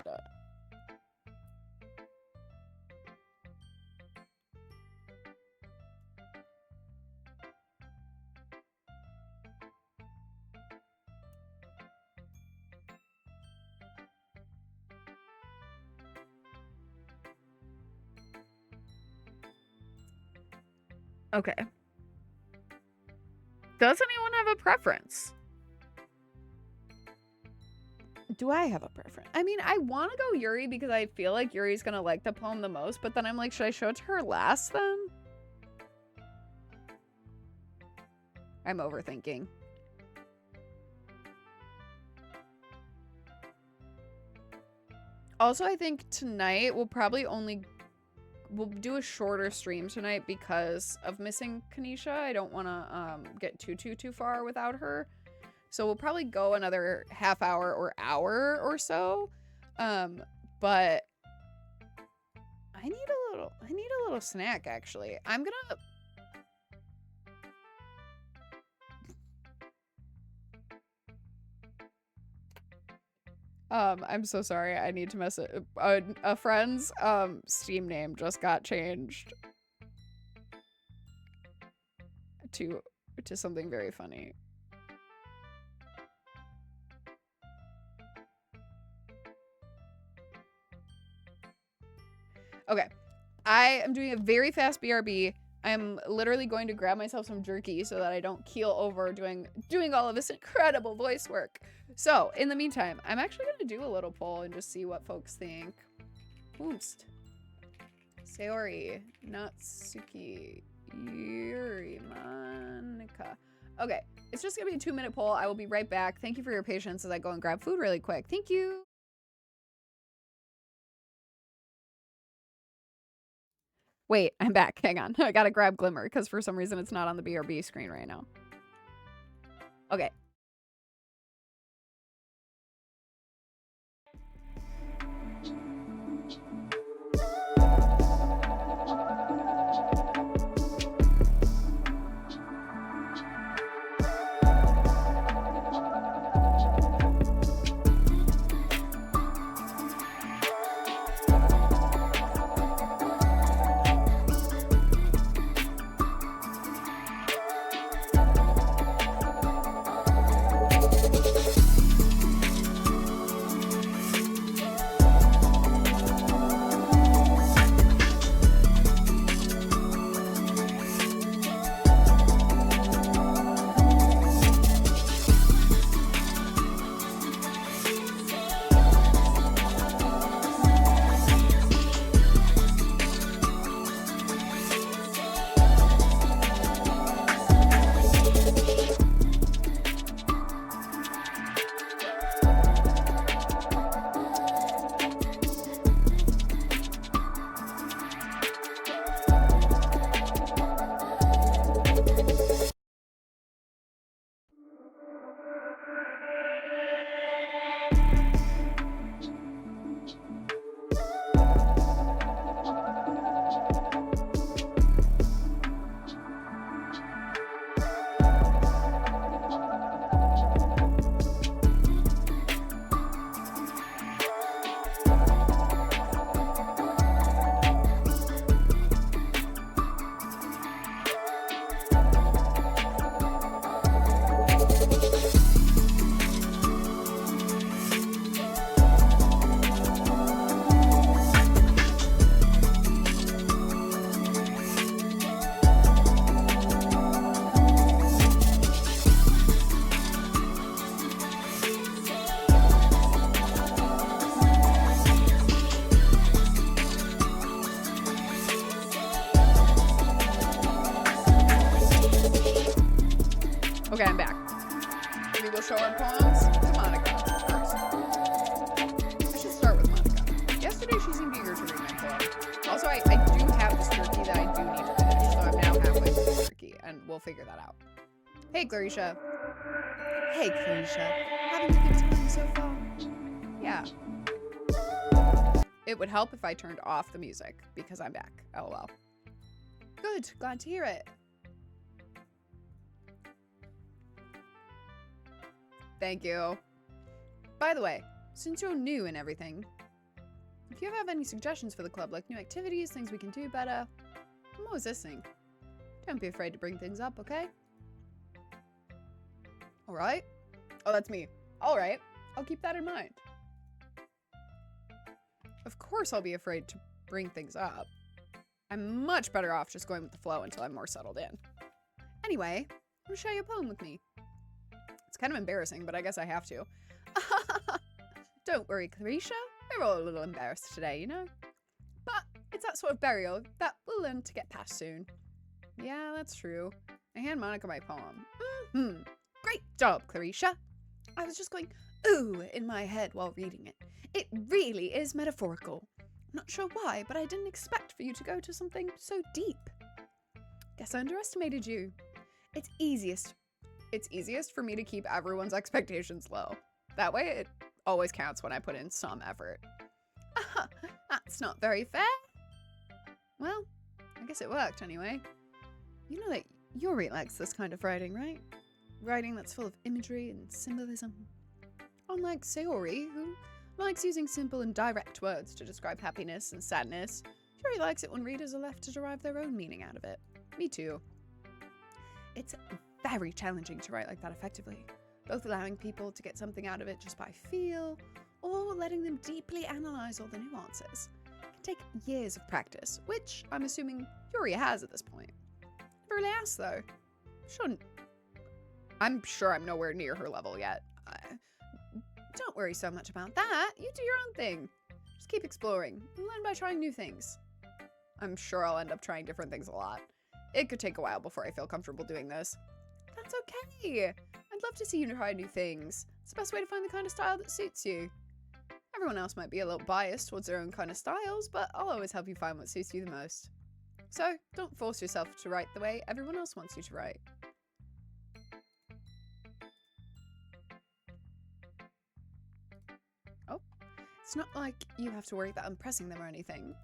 Okay. Does anyone have a preference? Do I have a preference? I mean, I want to go Yuri because I feel like Yuri's going to like the poem the most, but then I'm like, should I show it to her last then? I'm overthinking. Also, I think tonight we'll do a shorter stream tonight because of missing Kanisha. I don't want to get too far without her. So we'll probably go another half hour or hour or so. But I need a little snack actually. I'm so sorry. I need to mess it. A friend's Steam name just got changed to something very funny. Okay, I am doing a very fast BRB. I'm literally going to grab myself some jerky so that I don't keel over doing all of this incredible voice work. So, in the meantime, I'm actually going to do a little poll and just see what folks think. Oomst. Sayori, Natsuki, Yuri, Monica. Okay, it's just gonna be a 2-minute poll. I will be right back. Thank you for your patience as I go and grab food really quick. Thank you. Wait, I'm back. Hang on. I gotta grab Glimmer because for some reason it's not on the BRB screen right now. Okay. Okay, I'm back. We will show our poems to Monica first. I should start with Monica. Yesterday she seemed eager to read my poem. Also, I do have this turkey that I do need to finish, so I'm now halfway through the turkey, and we'll figure that out. Hey, Clarisha. Hey, Clarisha. Having a good time so far? Yeah. It would help if I turned off the music, because I'm back. LOL. Good. Glad to hear it. Thank you. By the way, since you're new and everything, if you ever have any suggestions for the club, like new activities, things we can do better, I'm always listening. Don't be afraid to bring things up, okay? Alright? Oh, that's me. Alright. I'll keep that in mind. Of course I'll be afraid to bring things up. I'm much better off just going with the flow until I'm more settled in. Anyway, want to share your poem with me? It's kind of embarrassing, but I guess I have to. Don't worry, Clarisha. We're all a little embarrassed today, you know? But it's that sort of burial that we'll learn to get past soon. Yeah, that's true. I hand Monica my poem. Great job, Clarisha. I was just going, ooh, in my head while reading it. It really is metaphorical. Not sure why, but I didn't expect for you to go to something so deep. Guess I underestimated you. It's easiest for me to keep everyone's expectations low. That way it always counts when I put in some effort. That's not very fair. Well, I guess it worked anyway. You know that Yuri likes this kind of writing, right? Writing that's full of imagery and symbolism. Unlike Sayori, who likes using simple and direct words to describe happiness and sadness, Yuri likes it when readers are left to derive their own meaning out of it. Me too. It's very challenging to write like that effectively, both allowing people to get something out of it just by feel, or letting them deeply analyze all the nuances. It can take years of practice, which I'm assuming Yuri has at this point. Never really asked though. I'm sure I'm nowhere near her level yet. Don't worry so much about that. You do your own thing. Just keep exploring and learn by trying new things. I'm sure I'll end up trying different things a lot. It could take a while before I feel comfortable doing this. That's okay. I'd love to see you try new things. It's the best way to find the kind of style that suits you. Everyone else might be a little biased towards their own kind of styles, but I'll always help you find what suits you the most. So, don't force yourself to write the way everyone else wants you to write. Oh, it's not like you have to worry that I'm pressing them or anything.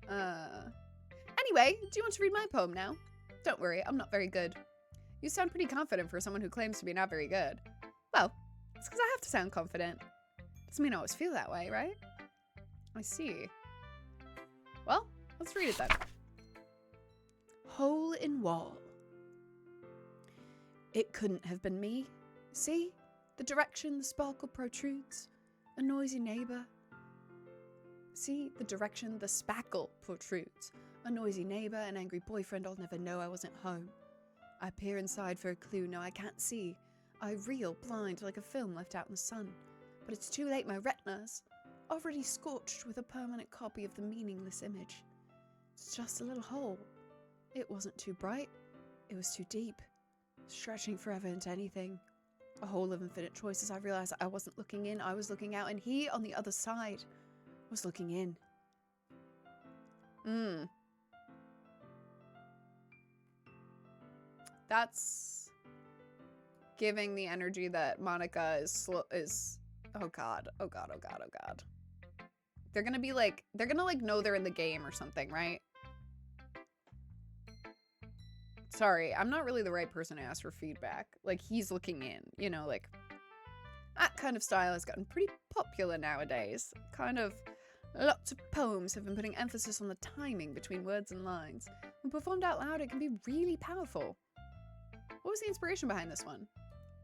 Anyway, do you want to read my poem now? Don't worry, I'm not very good. You sound pretty confident for someone who claims to be not very good. Well, it's because I have to sound confident. Doesn't mean I always feel that way, right? I see. Well, let's read it then. Hole in wall. It couldn't have been me. See? The direction the sparkle protrudes. A noisy neighbor. See? The direction the spackle protrudes. A noisy neighbor, an angry boyfriend, I'll never know I wasn't home. I peer inside for a clue, no I can't see. I reel blind like a film left out in the sun. But it's too late, my retina's already scorched with a permanent copy of the meaningless image. It's just a little hole. It wasn't too bright. It was too deep. Stretching forever into anything. A hole of infinite choices. I realized I wasn't looking in, I was looking out, and he, on the other side, was looking in. That's giving the energy that Monica is oh god. They're gonna be like, they're gonna like know they're in the game or something, right? Sorry, I'm not really the right person to ask for feedback. Like, he's looking in, you know, like, that kind of style has gotten pretty popular nowadays. Kind of, lots of poems have been putting emphasis on the timing between words and lines. When performed out loud, it can be really powerful. What was the inspiration behind this one?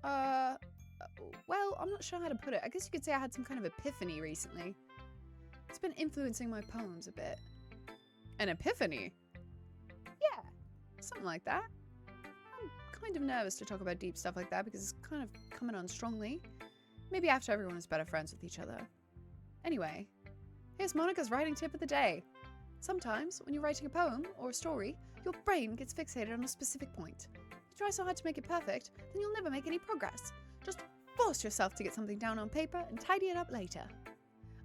Well, I'm not sure how to put it. I guess you could say I had some kind of epiphany recently. It's been influencing my poems a bit. An epiphany? Yeah, something like that. I'm kind of nervous to talk about deep stuff like that because it's kind of coming on strongly. Maybe after everyone is better friends with each other. Anyway, here's Monica's writing tip of the day. Sometimes, when you're writing a poem or a story, your brain gets fixated on a specific point. If you try so hard to make it perfect, then you'll never make any progress. Just force yourself to get something down on paper and tidy it up later.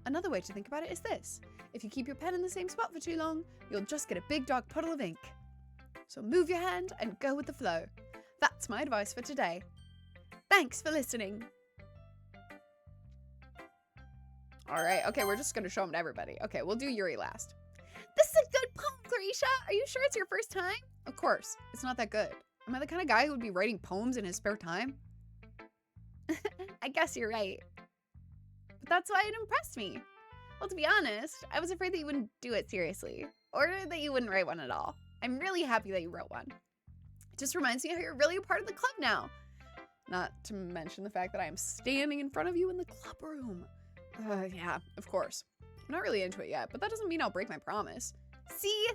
Another way to think about it is this. If you keep your pen in the same spot for too long, you'll just get a big dark puddle of ink. So move your hand and go with the flow. That's my advice for today. Thanks for listening. All right, okay, we're just gonna show them to everybody. Okay, we'll do Yuri last. This is a good poem, Clarisha. Are you sure it's your first time? Of course, it's not that good. Am I the kind of guy who would be writing poems in his spare time? I guess you're right. But that's why it impressed me. Well, to be honest, I was afraid that you wouldn't do it seriously, or that you wouldn't write one at all. I'm really happy that you wrote one. It just reminds me how you're really a part of the club now. Not to mention the fact that I am standing in front of you in the club room. Yeah, of course. I'm not really into it yet, but that doesn't mean I'll break my promise. See?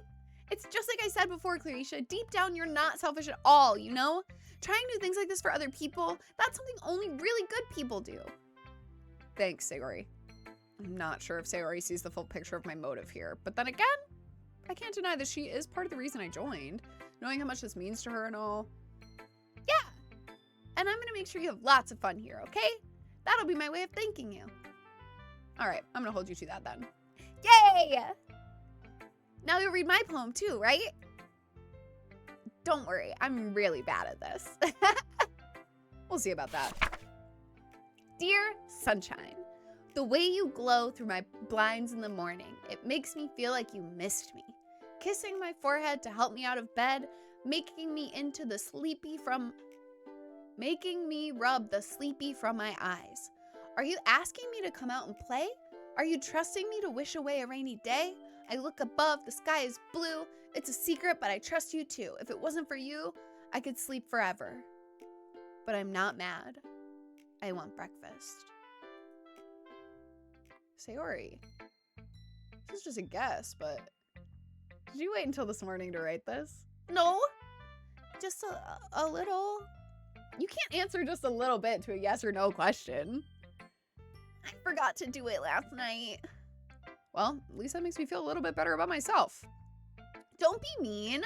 It's just like I said before, Clarisha. Deep down, you're not selfish at all, you know? Trying new things like this for other people, that's something only really good people do. Thanks, Sayori. I'm not sure if Sayori sees the full picture of my motive here, but then again, I can't deny that she is part of the reason I joined, knowing how much this means to her and all. Yeah, and I'm gonna make sure you have lots of fun here, okay? That'll be my way of thanking you. All right, I'm gonna hold you to that then. Yay! Now you'll read my poem too, right? Don't worry, I'm really bad at this. We'll see about that. Dear sunshine, the way you glow through my blinds in the morning, it makes me feel like you missed me. Kissing my forehead to help me out of bed, making me rub the sleepy from my eyes. Are you asking me to come out and play? Are you trusting me to wish away a rainy day? I look above, the sky is blue. It's a secret, but I trust you too. If it wasn't for you, I could sleep forever. But I'm not mad. I want breakfast. Sayori, this is just a guess, but did you wait until this morning to write this? No, just a little. You can't answer just a little bit to a yes or no question. I forgot to do it last night. Well, at least that makes me feel a little bit better about myself. Don't be mean.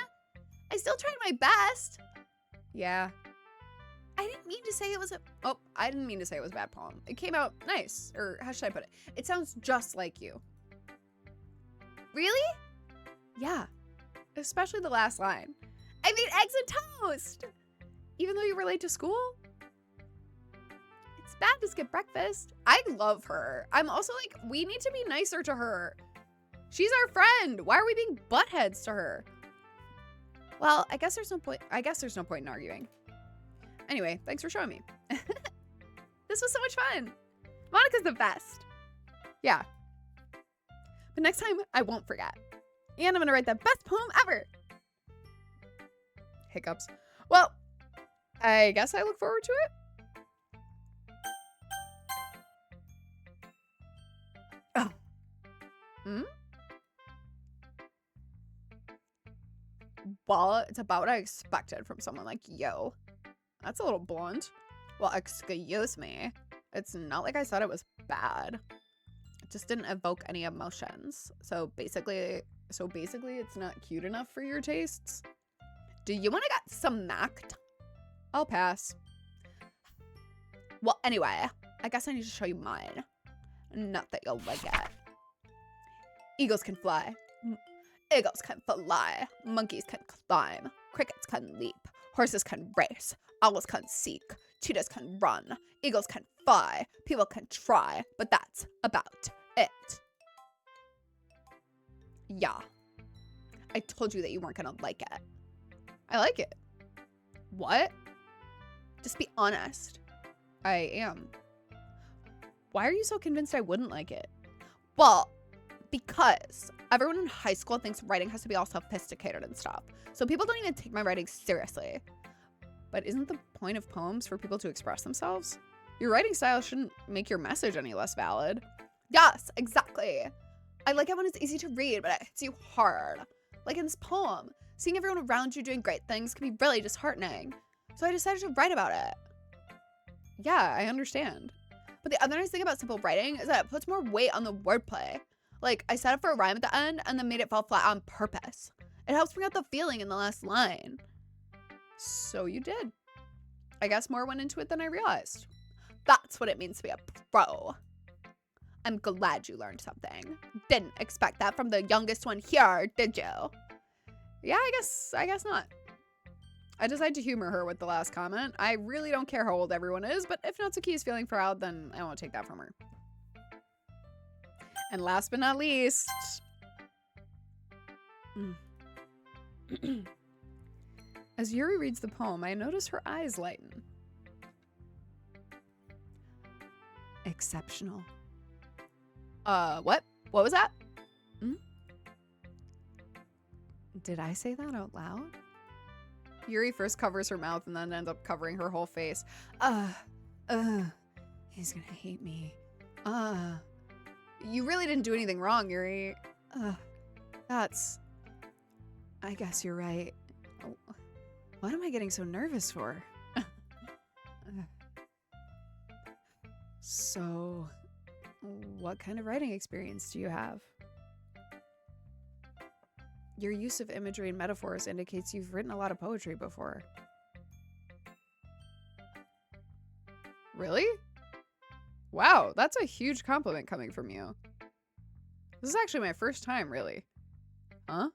I still tried my best. Yeah. I didn't mean to say it was a... Oh, I didn't mean to say it was a bad poem. It came out nice. Or how should I put it? It sounds just like you. Really? Yeah. Especially the last line. I made eggs and toast! Even though you were late to school? It's bad to skip breakfast. I love her. I'm also like, we need to be nicer to her. She's our friend. Why are we being buttheads to her? Well, I guess there's no point in arguing. Anyway, thanks for showing me. This was so much fun. Monica's the best. Yeah. But next time, I won't forget. And I'm gonna write the best poem ever. Hiccups. Well, I guess I look forward to it. Oh. Hmm? Well, it's about what I expected from someone like you. That's a little blunt. Well, excuse me. It's not like I said it was bad. It just didn't evoke any emotions. So basically it's not cute enough for your tastes. Do you want to get smacked? I'll pass. Well, anyway, I guess I need to show you mine. Not that you'll like it. Eagles can fly. Eagles can fly. Monkeys can climb. Crickets can leap. Horses can race. Owls can seek. Cheetahs can run. Eagles can fly. People can try. But that's about it. Yeah. I told you that you weren't gonna like it. I like it. What? Just be honest. I am. Why are you so convinced I wouldn't like it? Well, because everyone in high school thinks writing has to be all sophisticated and stuff. So people don't even take my writing seriously. But isn't the point of poems for people to express themselves? Your writing style shouldn't make your message any less valid. Yes, exactly. I like it when it's easy to read, but it hits you hard. Like in this poem, seeing everyone around you doing great things can be really disheartening. So I decided to write about it. Yeah, I understand. But the other nice thing about simple writing is that it puts more weight on the wordplay. Like, I set up for a rhyme at the end and then made it fall flat on purpose. It helps bring out the feeling in the last line. So you did. I guess more went into it than I realized. That's what it means to be a pro. I'm glad you learned something. Didn't expect that from the youngest one here, did you? Yeah, I guess not. I decided to humor her with the last comment. I really don't care how old everyone is, but if Natsuki is feeling proud, then I won't take that from her. And last but not least... As Yuri reads the poem, I notice her eyes lighten. Exceptional. What? What was that? Did I say that out loud? Yuri first covers her mouth and then ends up covering her whole face. He's gonna hate me. You really didn't do anything wrong, Yuri. I guess you're right. What am I getting so nervous for? So, what kind of writing experience do you have? Your use of imagery and metaphors indicates you've written a lot of poetry before. Really? Wow, that's a huge compliment coming from you. This is actually my first time, really. Huh?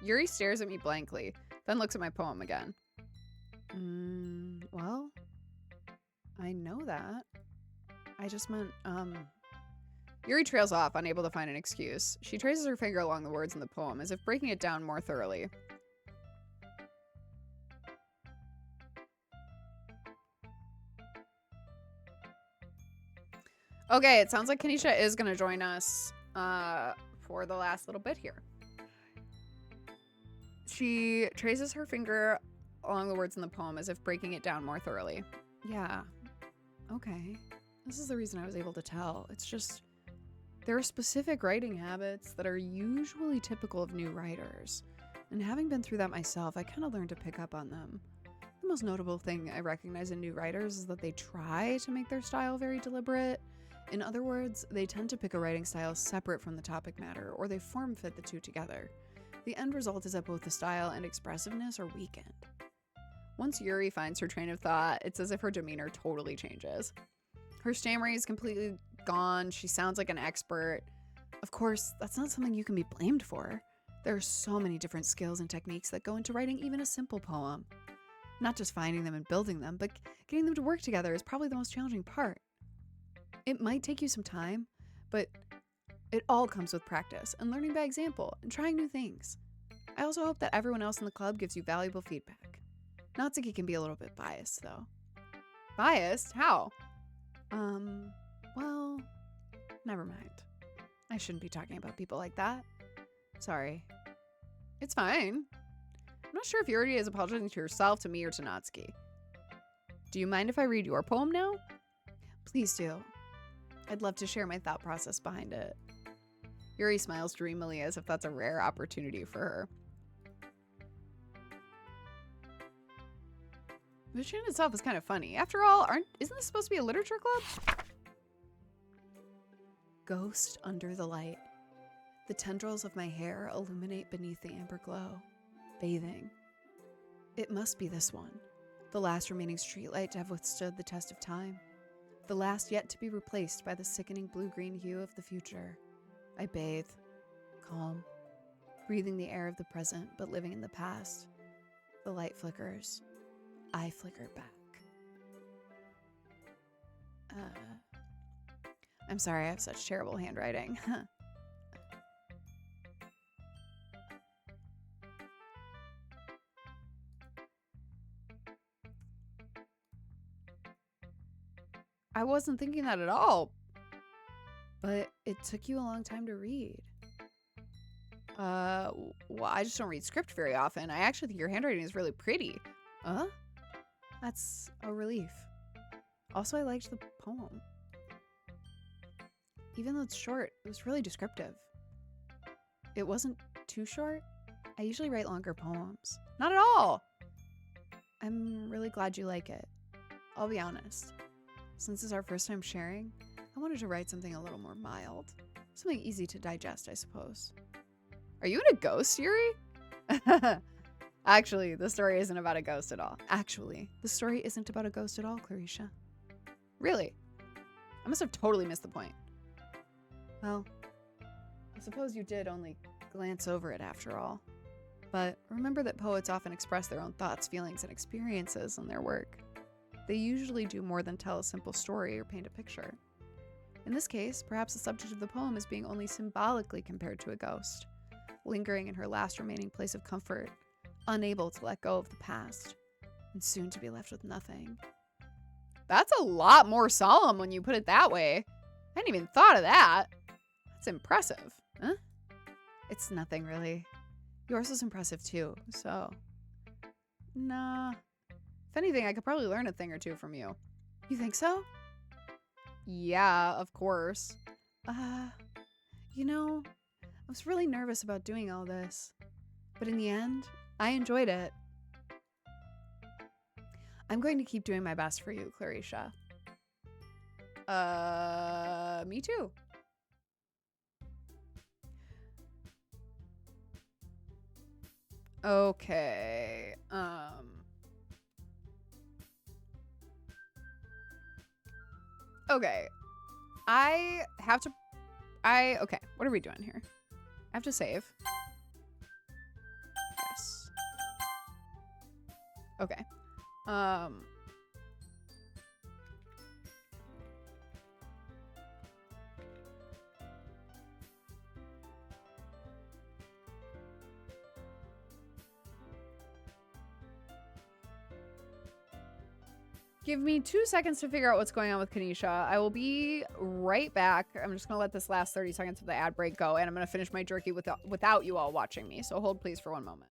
Yuri stares at me blankly, then looks at my poem again. Well, I know that. I just meant, Yuri trails off, unable to find an excuse. She traces her finger along the words in the poem, as if breaking it down more thoroughly. Okay, it sounds like Kanisha is going to join us for the last little bit here. She traces her finger along the words in the poem, as if breaking it down more thoroughly. Yeah. Okay. This is the reason I was able to tell. It's just... there are specific writing habits that are usually typical of new writers. And having been through that myself, I kind of learned to pick up on them. The most notable thing I recognize in new writers is that they try to make their style very deliberate. In other words, they tend to pick a writing style separate from the topic matter, or they form-fit the two together. The end result is that both the style and expressiveness are weakened. Once Yuri finds her train of thought, it's as if her demeanor totally changes. Her stammering is completely gone. She sounds like an expert. Of course, that's not something you can be blamed for. There are so many different skills and techniques that go into writing even a simple poem. Not just finding them and building them, but getting them to work together is probably the most challenging part. It might take you some time, but it all comes with practice and learning by example and trying new things. I also hope that everyone else in the club gives you valuable feedback. Natsuki can be a little bit biased, though. Biased? How? Well, never mind. I shouldn't be talking about people like that. Sorry. It's fine. I'm not sure if Yuri is apologizing to herself, to me, or to Natsuki. Do you mind if I read your poem now? Please do. I'd love to share my thought process behind it. Yuri smiles dreamily as if that's a rare opportunity for her. The tune itself is kind of funny. After all, isn't this supposed to be a literature club? Ghost under the light. The tendrils of my hair illuminate beneath the amber glow. Bathing. It must be this one. The last remaining streetlight to have withstood the test of time. The last yet to be replaced by the sickening blue-green hue of the future. I bathe. Calm. Breathing the air of the present, but living in the past. The light flickers. I flicker back. I'm sorry, I have such terrible handwriting. I wasn't thinking that at all. But it took you a long time to read. Well, I just don't read script very often. I actually think your handwriting is really pretty. That's a relief. Also, I liked the poem. Even though it's short, it was really descriptive. It wasn't too short. I usually write longer poems. Not at all! I'm really glad you like it. I'll be honest. Since it's our first time sharing, I wanted to write something a little more mild. Something easy to digest, I suppose. Are you in a ghost, Yuri? Actually, the story isn't about a ghost at all. Actually, the story isn't about a ghost at all, Clarisha. Really? I must have totally missed the point. Well, I suppose you did only glance over it after all. But remember that poets often express their own thoughts, feelings, and experiences in their work. They usually do more than tell a simple story or paint a picture. In this case, perhaps the subject of the poem is being only symbolically compared to a ghost, lingering in her last remaining place of comfort, unable to let go of the past, and soon to be left with nothing. That's a lot more solemn when you put it that way. I hadn't even thought of that. That's impressive. Huh? It's nothing, really. Yours was impressive, too, so... Nah. If anything, I could probably learn a thing or two from you. You think so? Yeah, of course. You know, I was really nervous about doing all this. But in the end, I enjoyed it. I'm going to keep doing my best for you, Clarisha. Me too. Okay. Okay. Okay, what are we doing here? I have to save. Yes. Okay. Give me 2 seconds to figure out what's going on with Kanisha. I will be right back. I'm just going to let this last 30 seconds of the ad break go, and I'm going to finish my jerky without you all watching me. So hold please for 1 moment.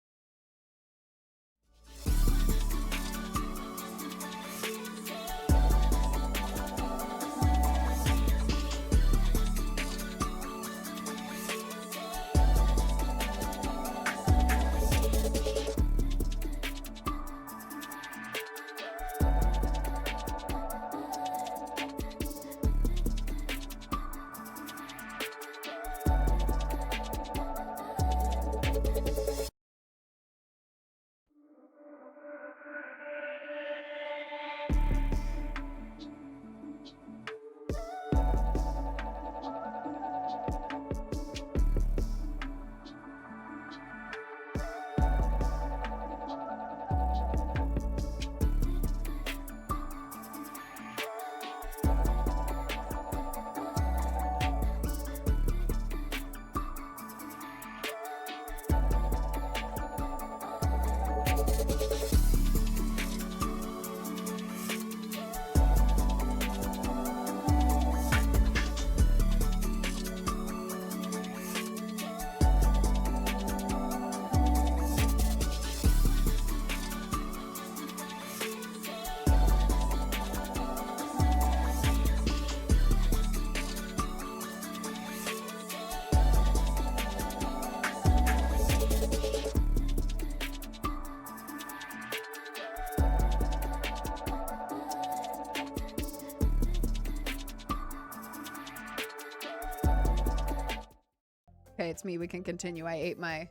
Okay, it's me. We can continue. I ate my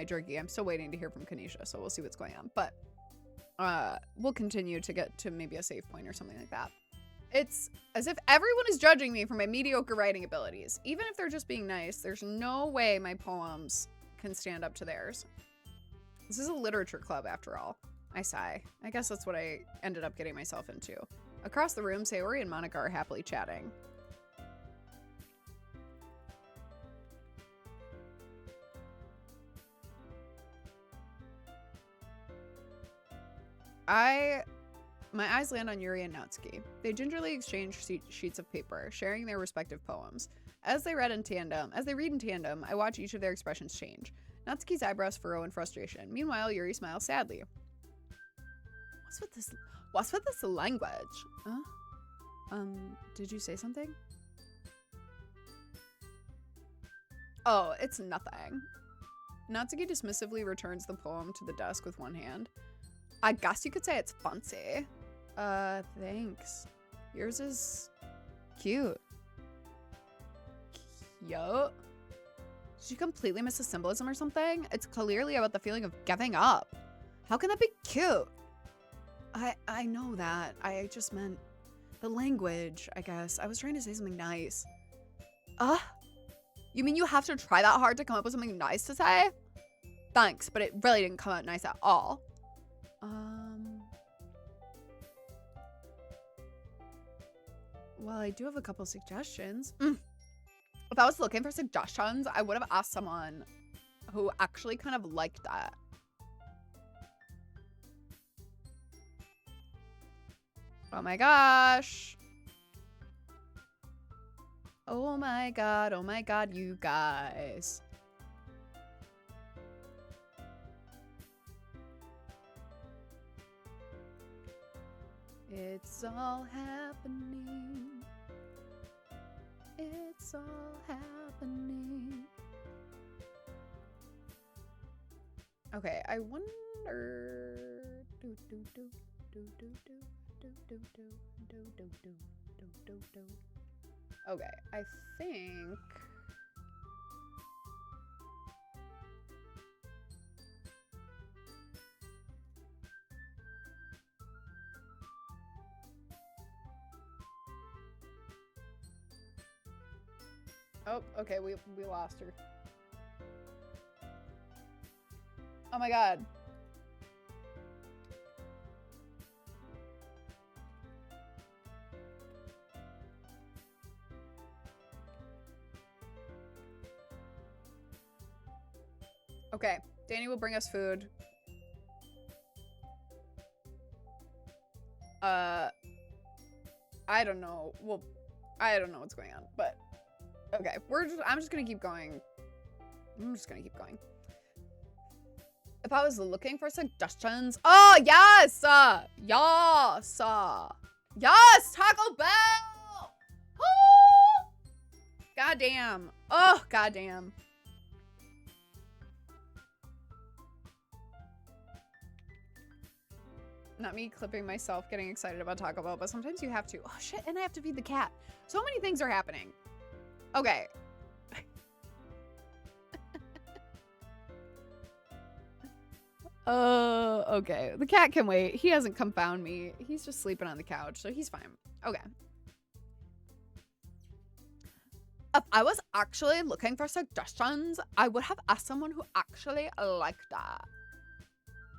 jerky. I'm still waiting to hear from Kanisha, so we'll see what's going on. But we'll continue to get to maybe a save point or something like that. It's as if everyone is judging me for my mediocre writing abilities. Even if they're just being nice, there's no way my poems can stand up to theirs. This is a literature club after all. I sigh. I guess that's what I ended up getting myself into. Across the room, Sayori and Monica are happily chatting. My eyes land on Yuri and Natsuki. They gingerly exchange sheets of paper, sharing their respective poems. As they read in tandem, I watch each of their expressions change. Natsuki's eyebrows furrow in frustration. Meanwhile, Yuri smiles sadly. What's with this language? Huh? Did you say something? Oh, it's nothing. Natsuki dismissively returns the poem to the desk with one hand. I guess you could say it's fancy. Thanks. Yours is cute. Cute? Did you completely miss the symbolism or something? It's clearly about the feeling of giving up. How can that be cute? I know that. I just meant the language, I guess. I was trying to say something nice. You mean you have to try that hard to come up with something nice to say? Thanks, but it really didn't come out nice at all. Well, I do have a couple suggestions. If I was looking for suggestions, I would have asked someone who actually kind of liked that. Oh my gosh. Oh my god, you guys. It's all happening. It's all happening. Okay, I wonder. Okay, I think. Oh, okay, we lost her. Oh my god. Okay, Danny will bring us food. I don't know. Well, I don't know what's going on, but okay, I'm just gonna keep going. If I was looking for suggestions, oh yes, yes, Taco Bell. Oh, goddamn. Oh, goddamn. Not me clipping myself getting excited about Taco Bell, but sometimes you have to. Oh shit, and I have to feed the cat. So many things are happening. Okay. Okay. The cat can wait. He hasn't come found me. He's just sleeping on the couch, so he's fine. Okay. If I was actually looking for suggestions, I would have asked someone who actually liked that.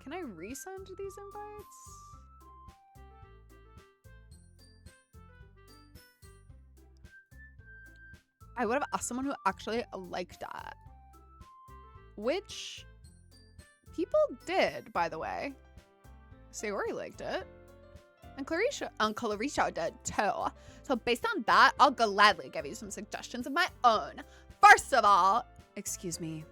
Can I resend these invites? I would have asked someone who actually liked that. Which people did, by the way. Sayori liked it. And Clarisha did too. So based on that, I'll gladly give you some suggestions of my own. First of all, excuse me.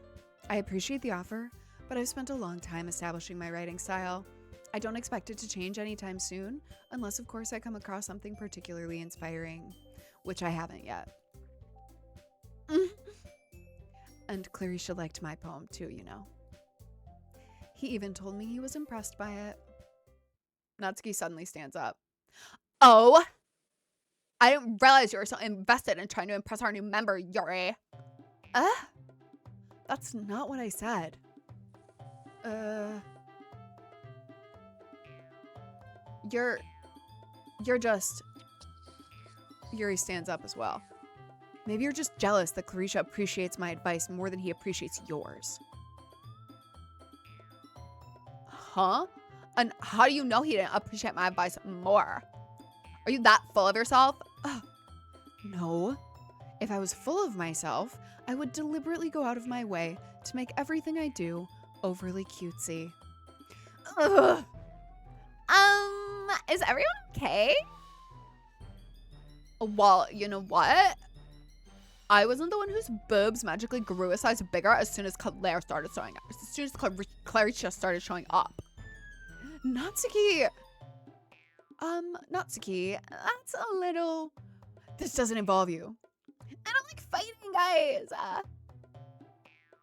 I appreciate the offer, but I've spent a long time establishing my writing style. I don't expect it to change anytime soon, unless of course I come across something particularly inspiring, which I haven't yet. And Clarisha liked my poem too, you know. He even told me he was impressed by it. Natsuki suddenly stands up. Oh, I didn't realize you were so invested in trying to impress our new member, Yuri. That's not what I said. You're just... Yuri stands up as well. Maybe you're just jealous that Clarisha appreciates my advice more than he appreciates yours. Huh? And how do you know he didn't appreciate my advice more? Are you that full of yourself? Ugh. No. If I was full of myself, I would deliberately go out of my way to make everything I do overly cutesy. Ugh. Is everyone okay? Well, you know what? I wasn't the one whose boobs magically grew a size bigger as soon as Claire started showing up. As soon as Clarisha started showing up. Natsuki! Natsuki, that's a little... This doesn't involve you. I don't like fighting, guys.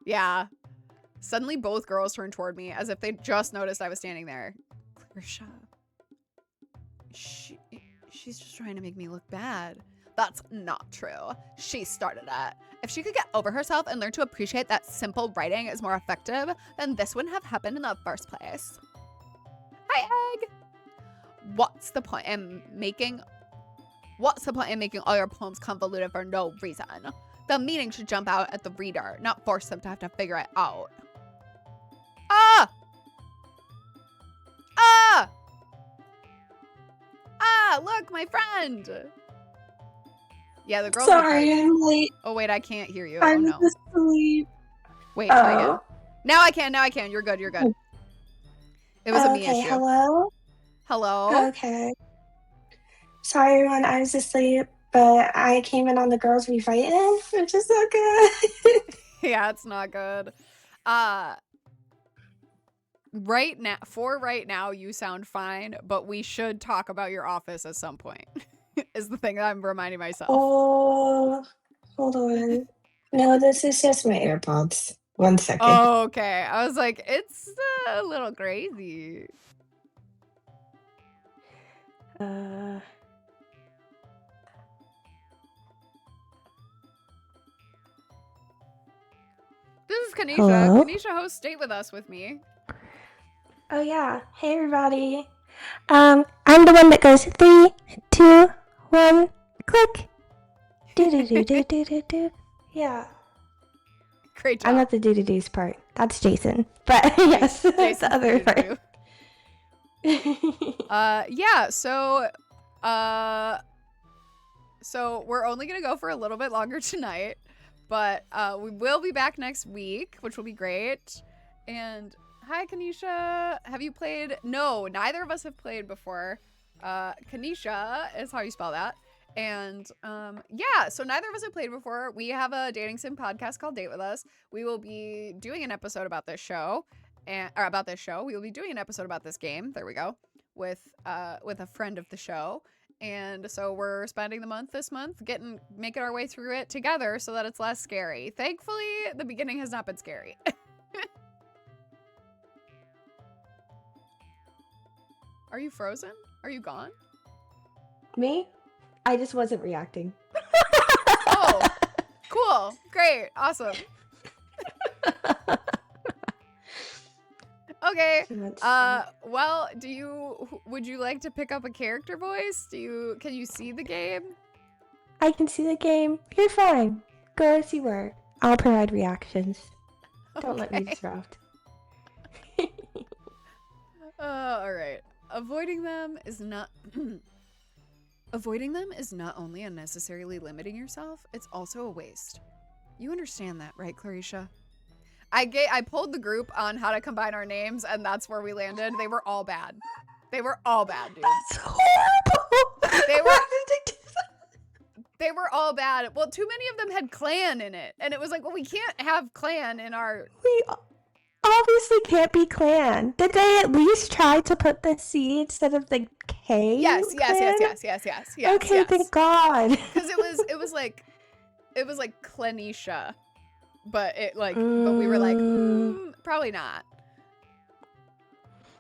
Yeah. Suddenly both girls turned toward me as if they just noticed I was standing there. Clarisha. She's just trying to make me look bad. That's not true. She started it. If she could get over herself and learn to appreciate that simple writing is more effective, then this wouldn't have happened in the first place. Hi, Egg. What's the point in making all your poems convoluted for no reason? The meaning should jump out at the reader, not force them to have to figure it out. Ah! Ah! Ah, look, my friend. Yeah, the girl. Sorry, I'm late. Oh wait, I can't hear you. I'm oh no. asleep. Wait, try again. Now I can. You're good. It was a me issue. Hello? Hello? Okay. Sorry everyone, I was asleep, but I came in on the girls we fighting, which is so good. Yeah, it's not good. Right now, you sound fine, but we should talk about your office at some point. Is the thing that I'm reminding myself. Oh, hold on. No, this is just my AirPods. 1 second. Oh, okay. I was like, it's a little crazy. This is Kanisha. Hello? Kanisha hosts Date With Us with me. Oh yeah. Hey everybody. I'm the one that goes 3, 2, 1, click. Do. Yeah. Great job. I'm not the do-do-do's part. That's Jason. But yes, that's Jason's the other part. Yeah, so we're only gonna go for a little bit longer tonight, but we will be back next week, which will be great. And hi, Kanisha. Have you played? No, neither of us have played before. Kanisha is how you spell that. And yeah, so neither of us have played before. We have a dating sim podcast called Date With Us. We will be doing an episode about this show, We will be doing an episode about this game. There we go, with a friend of the show. And so we're spending the month this month making our way through it together so that it's less scary. Thankfully, the beginning has not been scary. Are you frozen? Are you gone? Me? I just wasn't reacting. Oh, cool. Great. Awesome. Okay. Well, would you like to pick up a character voice? Can you see the game? I can see the game. You're fine. Go as you were. I'll provide reactions. Don't let me disrupt. All right. Avoiding them is not only unnecessarily limiting yourself, it's also a waste. You understand that, right, Clarisha? I pulled the group on how to combine our names, and that's where we landed. They were all bad. They were all bad, dude. That's horrible. They were all bad. Well, too many of them had clan in it, and it was like, well, we can't have clan in our... We obviously can't be clan. Did they at least try to put the C instead of the K? Yes. Okay, thank God. Because it was like Clanisha, but we were like, probably not.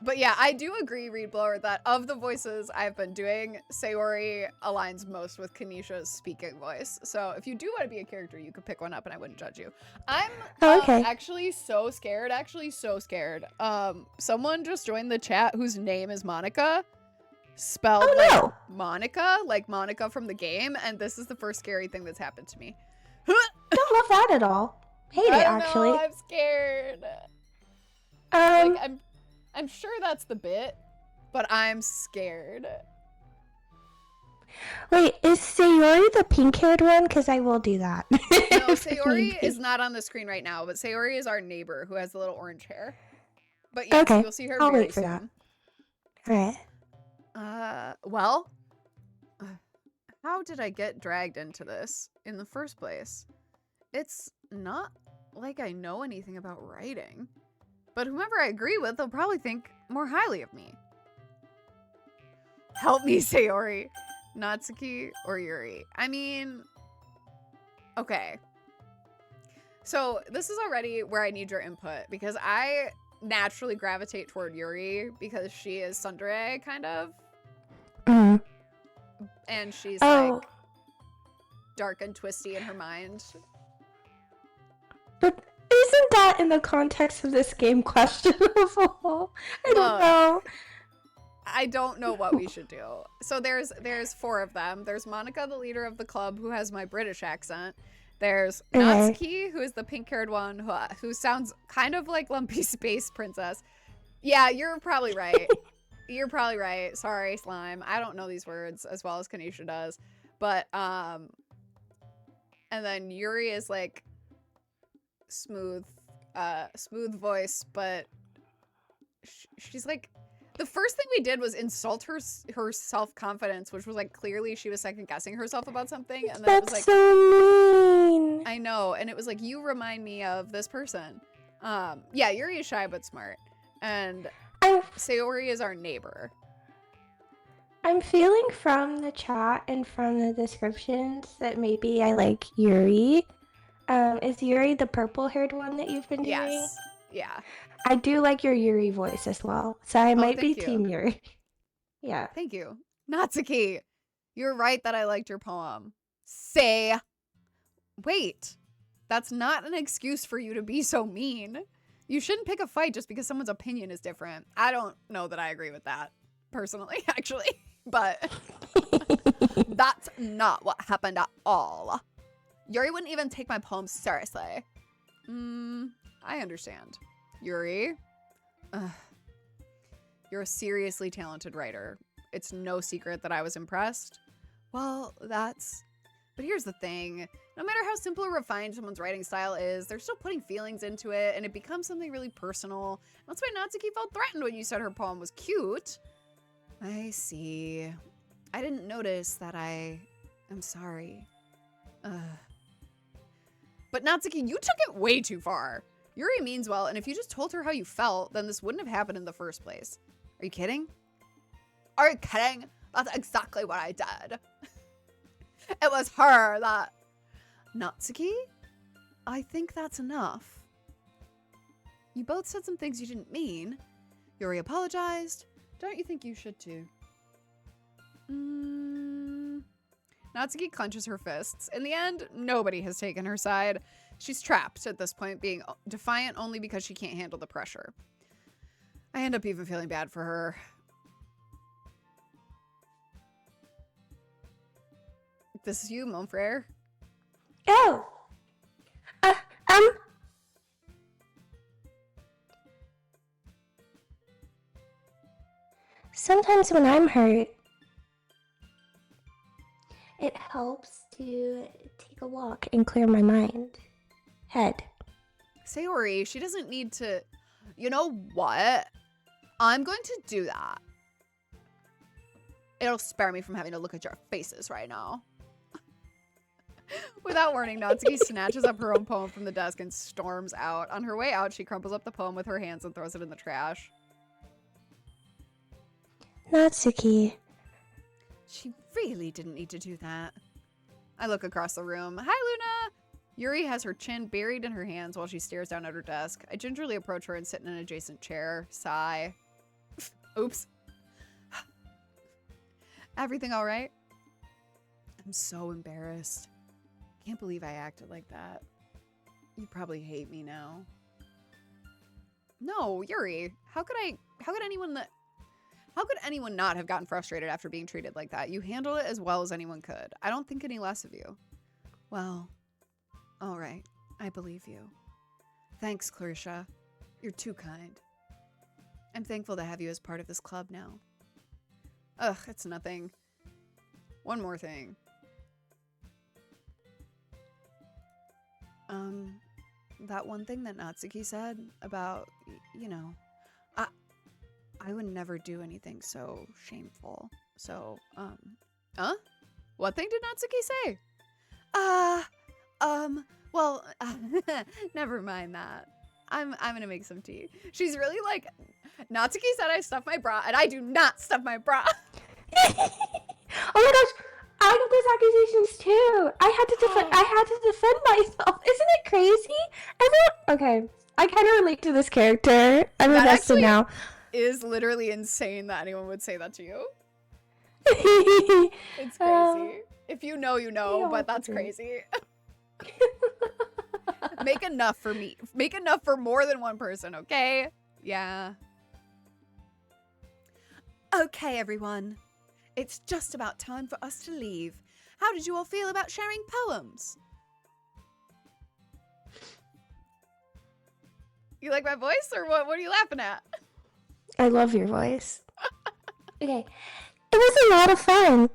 But yeah, I do agree, Reed Blower, that of the voices I've been doing, Sayori aligns most with Kanisha's speaking voice. So if you do want to be a character, you could pick one up and I wouldn't judge you. I'm Okay. actually so scared. Someone just joined the chat whose name is Monica. Spelled like no. Monica, like Monica from the game. And this is the first scary thing that's happened to me. Don't love that at all. Hate I it, don't actually. know, I'm scared. Like, Um, I'm sure that's the bit, but I'm scared. wait, is Sayori the pink-haired one? Because I will do that. No, If need Sayori be. is not on the screen right now, but Sayori is our neighbor who has the little orange hair. But yes, Okay, you'll see her I'll very wait for that. soon. Alright. Well, how did I get dragged into this in the first place? It's not like I know anything about writing. But whomever I agree with, they'll probably think more highly of me. Help me, Sayori. Natsuki or Yuri. I mean, okay. So this is already where I need your input because I naturally gravitate toward Yuri because she is tsundere, kind of. Mm. And she's Oh, like dark and twisty in her mind. but isn't that in the context of this game questionable? I don't Look, know. I don't know what we should do. So there's 4 of them. There's Monica, the leader of the club, who has my British accent. There's Okay. Natsuki, who is the pink-haired one, who sounds kind of like Lumpy Space Princess. Yeah, you're probably right. You're probably right. Sorry, Slime. I don't know these words as well as Kanisha does. But, and then Yuri is like smooth voice, but she's like, the first thing we did was insult her self-confidence, which was like clearly she was second-guessing herself about something, and then it was That's like, so mean. I know, and it was like, you remind me of this person. Yeah, Yuri is shy but smart, and Sayori is our neighbor. I'm feeling from the chat and from the descriptions that maybe I like Yuri. Is Yuri the purple-haired one that you've been doing? Yes. Yeah. I do like your Yuri voice as well, so I might be thank you. Team Yuri. Yeah. Thank you. Natsuki, you're right that I liked your poem. Wait, that's not an excuse for you to be so mean. You shouldn't pick a fight just because someone's opinion is different. I don't know that I agree with that, personally, actually. But that's not what happened at all. Yuri wouldn't even take my poem seriously. I understand. Yuri, you're a seriously talented writer. It's no secret that I was impressed. Well, but here's the thing. No matter how simple or refined someone's writing style is, they're still putting feelings into it, and it becomes something really personal. That's why Natsuki felt threatened when you said her poem was cute. I see. I didn't notice that. I'm sorry. But Natsuki, you took it way too far. Yuri means well, and if you just told her how you felt, then this wouldn't have happened in the first place. Are you kidding? Are you kidding? That's exactly what I did. It was her that... Natsuki? I think that's enough. You both said some things you didn't mean. Yuri apologized. Don't you think you should too? Natsuki clenches her fists. In the end, nobody has taken her side. She's trapped at this point, being defiant only because she can't handle the pressure. I end up even feeling bad for her. This is you, mon frere. Oh. Sometimes when I'm hurt, it helps to take a walk and clear my head. Sayori, she doesn't need to... You know what? I'm going to do that. It'll spare me from having to look at your faces right now. Without warning, Natsuki snatches up her own poem from the desk and storms out. On her way out, she crumples up the poem with her hands and throws it in the trash. Natsuki. She really didn't need to do that. I look across the room. Hi, Luna! Yuri has her chin buried in her hands while she stares down at her desk. I gingerly approach her and sit in an adjacent chair. Sigh. Oops. Everything all right? I'm so embarrassed. Can't believe I acted like that. You probably hate me now. No, Yuri. How could anyone not have gotten frustrated after being treated like that? You handled it as well as anyone could. I don't think any less of you. Well, all right. I believe you. Thanks, Clarissa. You're too kind. I'm thankful to have you as part of this club now. Ugh, it's nothing. One more thing. That one thing that Natsuki said about, you know, I would never do anything so shameful. So, huh? What thing did Natsuki say? Well, never mind that. I'm gonna make some tea. She's really like, Natsuki said I stuffed my bra, and I do not stuff my bra. Oh my gosh, I got those accusations too. I had to defend myself. Isn't it crazy? Okay, I kind of relate to this character. I'm invested now. Is literally insane that anyone would say that to you. It's crazy. If you know, you know, but that's crazy. Make enough for me. Make enough for more than one person, okay? Yeah. Okay, everyone. It's just about time for us to leave. How did you all feel about sharing poems? You like my voice, or what? What are you laughing at? I love your voice. Okay. It was a lot of fun.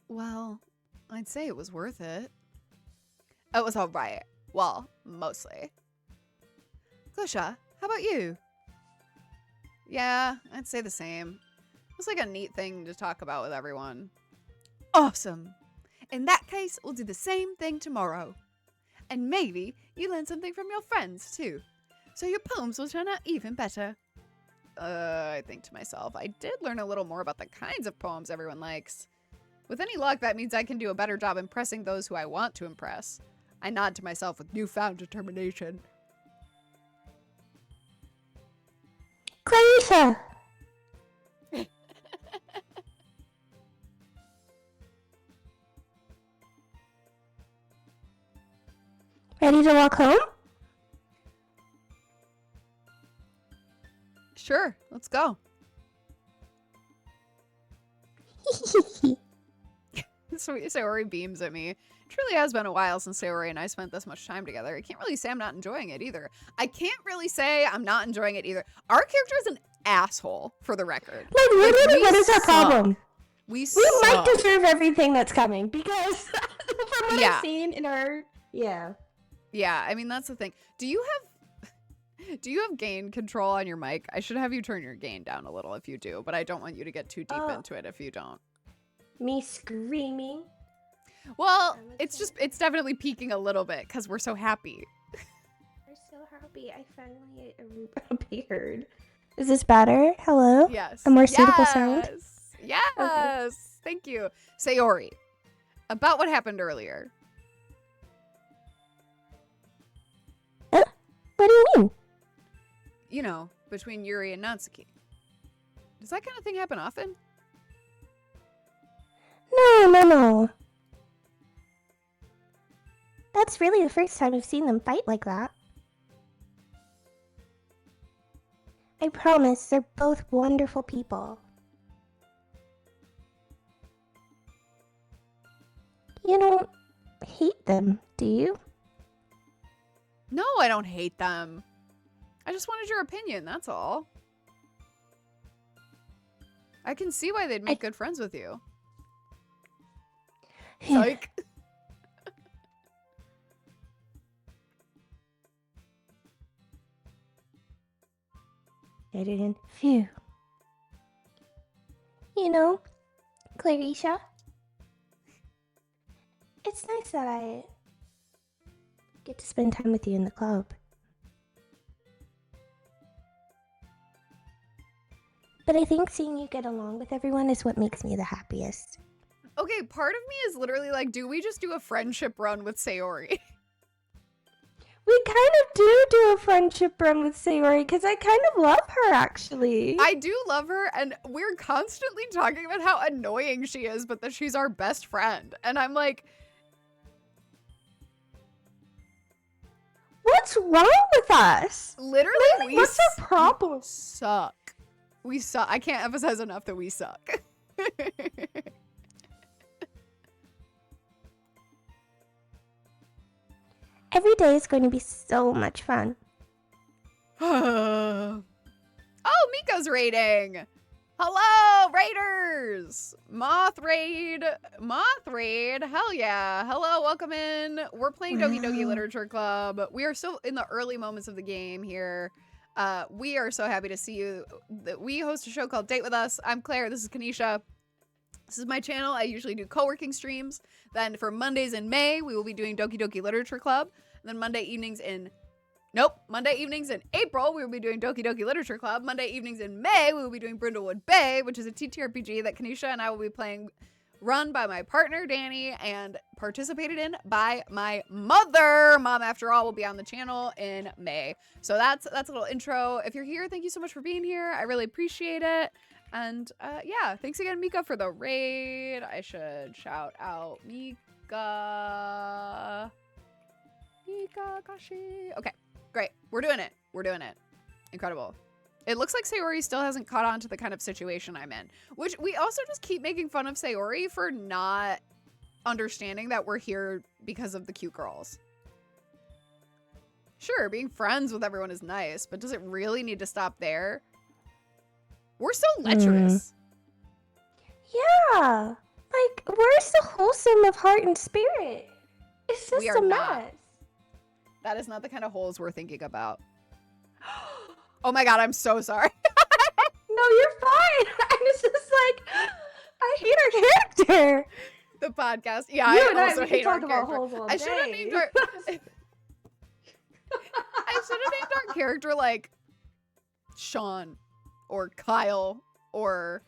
Well, I'd say it was worth it. It was all right. Well, mostly. Glisha, how about you? Yeah, I'd say the same. It was like a neat thing to talk about with everyone. Awesome. In that case, we'll do the same thing tomorrow. And maybe you learn something from your friends, too. So your poems will turn out even better. I think to myself, I did learn a little more about the kinds of poems everyone likes. With any luck, that means I can do a better job impressing those who I want to impress. I nod to myself with newfound determination. Clarissa! Ready to walk home? Sure, let's go. Sayori beams at me. It truly has been a while since Sayori and I spent this much time together. I can't really say I'm not enjoying it either. I can't really say I'm not enjoying it either. Our character is an asshole, for the record. Like, literally, what is our problem? We might deserve everything that's coming, because from what I've seen in our... Yeah, I mean, that's the thing. Do you have gain control on your mic? I should have you turn your gain down a little if you do, but I don't want you to get too deep into it if you don't. Me screaming? Well, it's definitely peaking a little bit because we're so happy. We're so happy. I finally appeared. Is this better? Hello? Yes. A more suitable sound? Yes. Okay. Thank you. Sayori, about what happened earlier. What do you mean? You know, between Yuri and Natsuki. Does that kind of thing happen often? No. That's really the first time I've seen them fight like that. I promise, they're both wonderful people. You don't hate them, do you? No, I don't hate them. I just wanted your opinion, that's all. I can see why they'd make good friends with you. Psych. Get it in. Phew. You know, Clarissa, it's nice that I get to spend time with you in the club. But I think seeing you get along with everyone is what makes me the happiest. Okay, part of me is literally like, do we just do a friendship run with Sayori? We kind of do a friendship run with Sayori because I kind of love her, actually. I do love her, and we're constantly talking about how annoying she is, but that she's our best friend. And I'm like, what's wrong with us? literally, we what's our problem? suck. We suck. I can't emphasize enough that we suck. Every day is going to be so much fun. Oh, Miko's raiding. Hello, raiders. Moth raid. Hell yeah. Hello, welcome in. We're playing Doki Doki Literature Club. We are still in the early moments of the game here. We are so happy to see you. We host a show called Date With Us. I'm Claire. This is Kanisha. This is my channel. I usually do co-working streams. Then for Mondays in May, we will be doing Doki Doki Literature Club. And then Monday evenings in April, we will be doing Doki Doki Literature Club. Monday evenings in May, we will be doing Brindlewood Bay, which is a TTRPG that Kanisha and I will be playing, run by my partner, Danny, and participated in by my mother. Mom, after all, will be on the channel in May. So that's a little intro. If you're here, thank you so much for being here. I really appreciate it. And yeah, thanks again, Mika, for the raid. I should shout out Mika. Mika Kashi. Okay, great. We're doing it. Incredible. It looks like Sayori still hasn't caught on to the kind of situation I'm in, which we also just keep making fun of Sayori for not understanding that we're here because of the cute girls. Sure, being friends with everyone is nice, but does it really need to stop there? We're so lecherous. Yeah. Like, we're so wholesome of heart and spirit. It's just We are a not. mess. That is not the kind of holes we're thinking about. Oh my god, I'm so sorry. No, you're fine. I was just like, I hate our character. The podcast. Yeah, You I and also we hate can our talk about character. holes all I should have day. named our character like Sean or Kyle or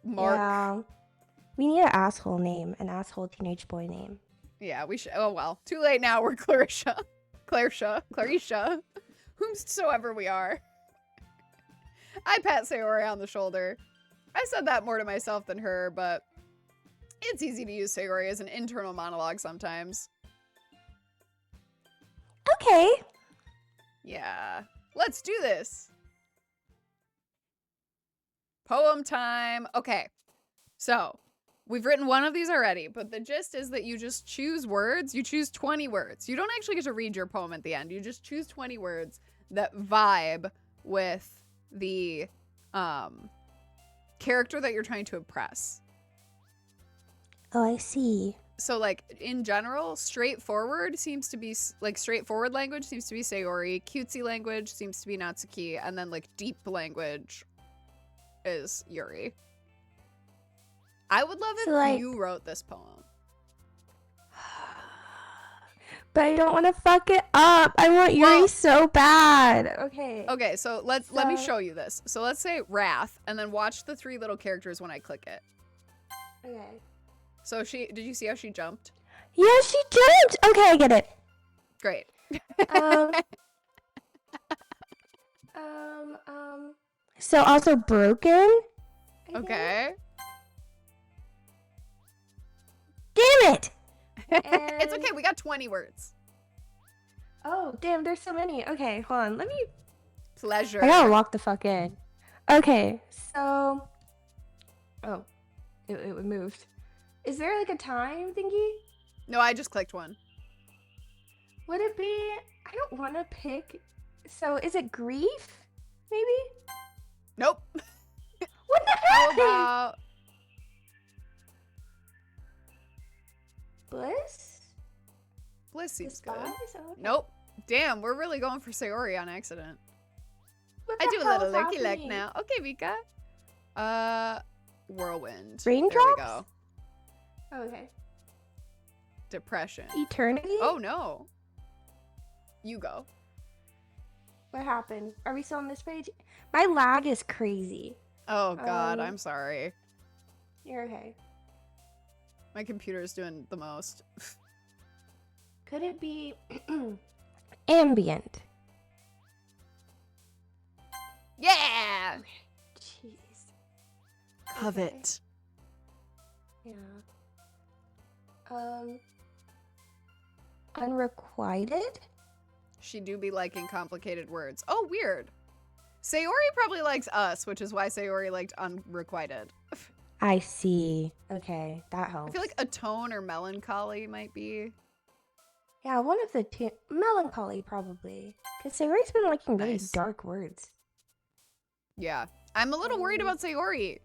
Mark. Yeah. We need an asshole name, an asshole teenage boy name. Yeah, we should. Oh well, too late now. We're Clarisha, whomsoever we are. I pat Sayori on the shoulder. I said that more to myself than her, but it's easy to use Sayori as an internal monologue sometimes. Okay. Yeah, let's do this. Poem time. Okay, so we've written one of these already, but the gist is that you just choose words. You choose 20 words. You don't actually get to read your poem at the end. You just choose 20 words that vibe with the character that you're trying to impress. Oh, I see. So, like, in general, straightforward language seems to be Sayori. Cutesy language seems to be Natsuki. And then, like, deep language is Yuri. I would love if you wrote this poem. But I don't want to fuck it up. I want Yuri so bad. Okay. Okay, so let me show you this. So let's say Wrath, and then watch the 3 little characters when I click it. Okay. So did you see how she jumped? Yeah, she jumped. Okay, I get it. Great. So also broken. I think. Okay. Damn it. It's okay. We got 20 words. Oh, damn, there's so many. Okay, hold on. Let me... Pleasure. I gotta walk the fuck in. Okay, so... Oh, it moved. Is there like a time thingy? No, I just clicked one. Would it be... I don't want to pick... So, is it grief? Maybe? Nope. What the How heck? about Bliss? Bliss seems good. Despise? Oh, okay. Nope. Damn, we're really going for Sayori on accident. What I the do a hell little is lurky lick happening? now. Okay, Vika. Whirlwind. Raindrops? There we go. Oh, okay. Depression. Eternity? Oh no. You go. What happened? Are we still on this page? My lag is crazy. Oh god, I'm sorry. You're okay. My computer's doing the most. Could it be Ambient. Yeah! Jeez. Covet. Yeah. Unrequited? She do be liking complicated words. Oh, weird. Sayori probably likes us, which is why Sayori liked unrequited. I see. Okay, that helps. I feel like atone or melancholy might be. Yeah, one of the two. Melancholy, probably. Because Sayori's been liking really Nice. dark words. Yeah. I'm a little worried about Sayori.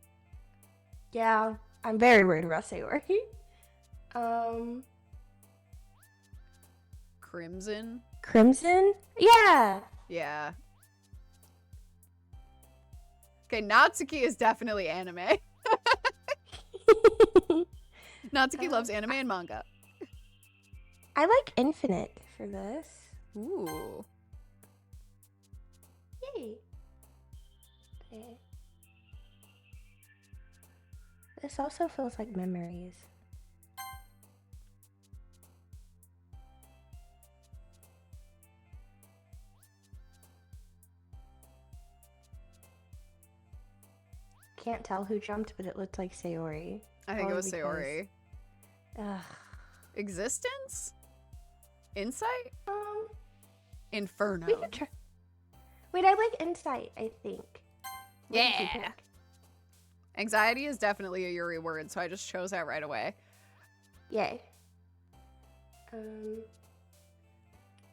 Yeah, I'm very worried about Sayori. Crimson? Crimson? Yeah! Yeah. Okay, Natsuki is definitely anime. Natsuki loves anime and manga. I like Infinite for this. Ooh. Yay. Okay. This also feels like memories. Can't tell who jumped, but it looked like Sayori. I think it was Probably because- Sayori. Ugh. Existence? Insight? Um, Inferno. we could try. Wait, I like Insight, I think. What did you Yeah. pick? Anxiety is definitely a Yuri word, so I just chose that right away. Yay.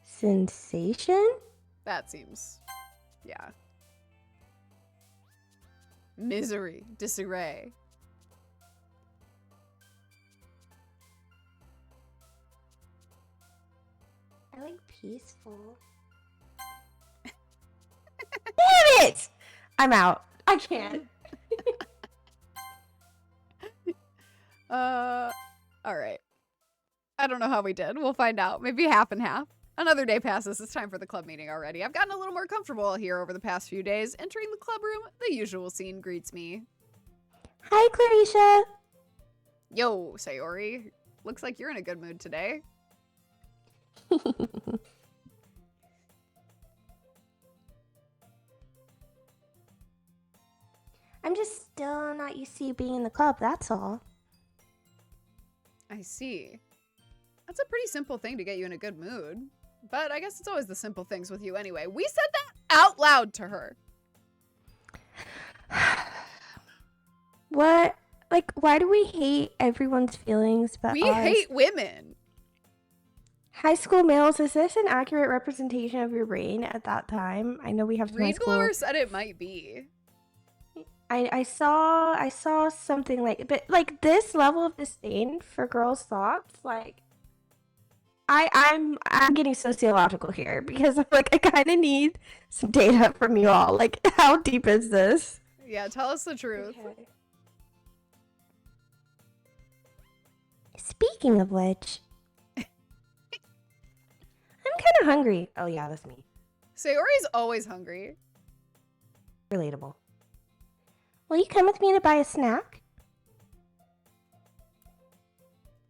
Sensation? That seems, yeah. Misery, disarray. I like peaceful. Damn it! I'm out. I can't. All right. I don't know how we did. We'll find out. Maybe half and half. Another day passes. It's time for the club meeting already. I've gotten a little more comfortable here over the past few days. Entering the club room, the usual scene greets me. Hi, Clarisha. Yo, Sayori. Looks like you're in a good mood today. I'm just still not used to you being in the club, that's all. I see. That's a pretty simple thing to get you in a good mood. But I guess it's always the simple things with you anyway. We said that out loud to her. What? Like, why do we hate everyone's feelings but We ours? hate women. High school males, is this an accurate representation of your brain at that time? I know we have some high Reed school... Glover said it might be. I saw something like, but like this level of disdain for girls' thoughts, like I'm getting sociological here because I'm like I kind of need some data from you all. Like, how deep is this? Yeah, tell us the truth. Okay. Speaking of which, I'm kind of hungry. Oh yeah, that's me. Sayori's always hungry. Relatable. Will you come with me to buy a snack?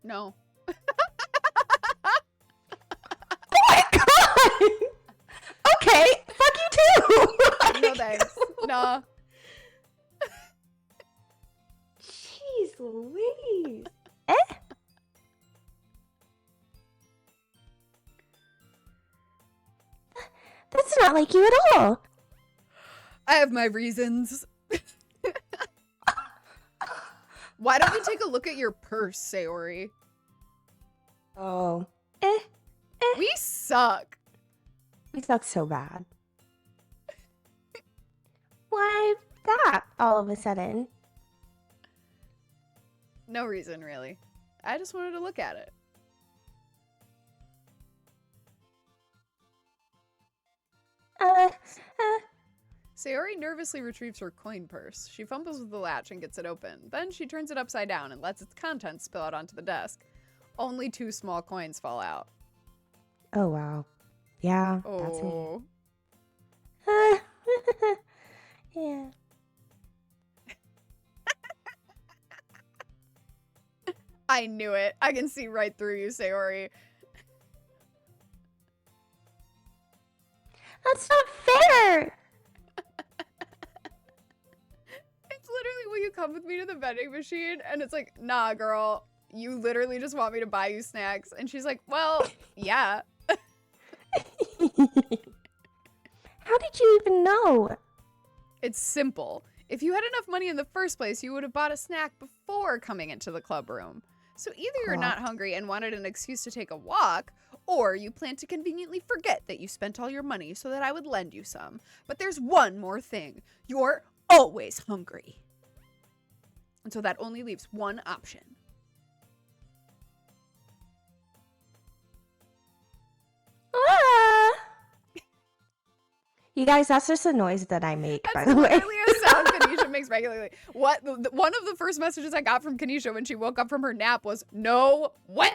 No. Oh my god! Okay, fuck you too! No thanks. Nah. Jeez Louise. Eh? That's not like you at all. I have my reasons. Why don't we take a look at your purse, Sayori? Oh. We suck. We suck so bad. Why that all of a sudden? No reason, really. I just wanted to look at it. Sayori nervously retrieves her coin purse. She fumbles with the latch and gets it open. Then she turns it upside down and lets its contents spill out onto the desk. Only 2 small coins fall out. Oh wow. Yeah, that's me. Oh. Yeah. I knew it. I can see right through you, Sayori. come with me to the vending machine? And it's like, nah, girl, you literally just want me to buy you snacks. And she's like, well, yeah. How did you even know? It's simple. If you had enough money in the first place, you would have bought a snack before coming into the club room. So either you're not hungry and wanted an excuse to take a walk, or you plan to conveniently forget that you spent all your money so that I would lend you some. But there's one more thing. You're always hungry. And so that only leaves one option. Ah! You guys, that's just a noise that I make, by the way. That's literally a sound Kanisha makes regularly. One of the first messages I got from Kanisha when she woke up from her nap was, no way!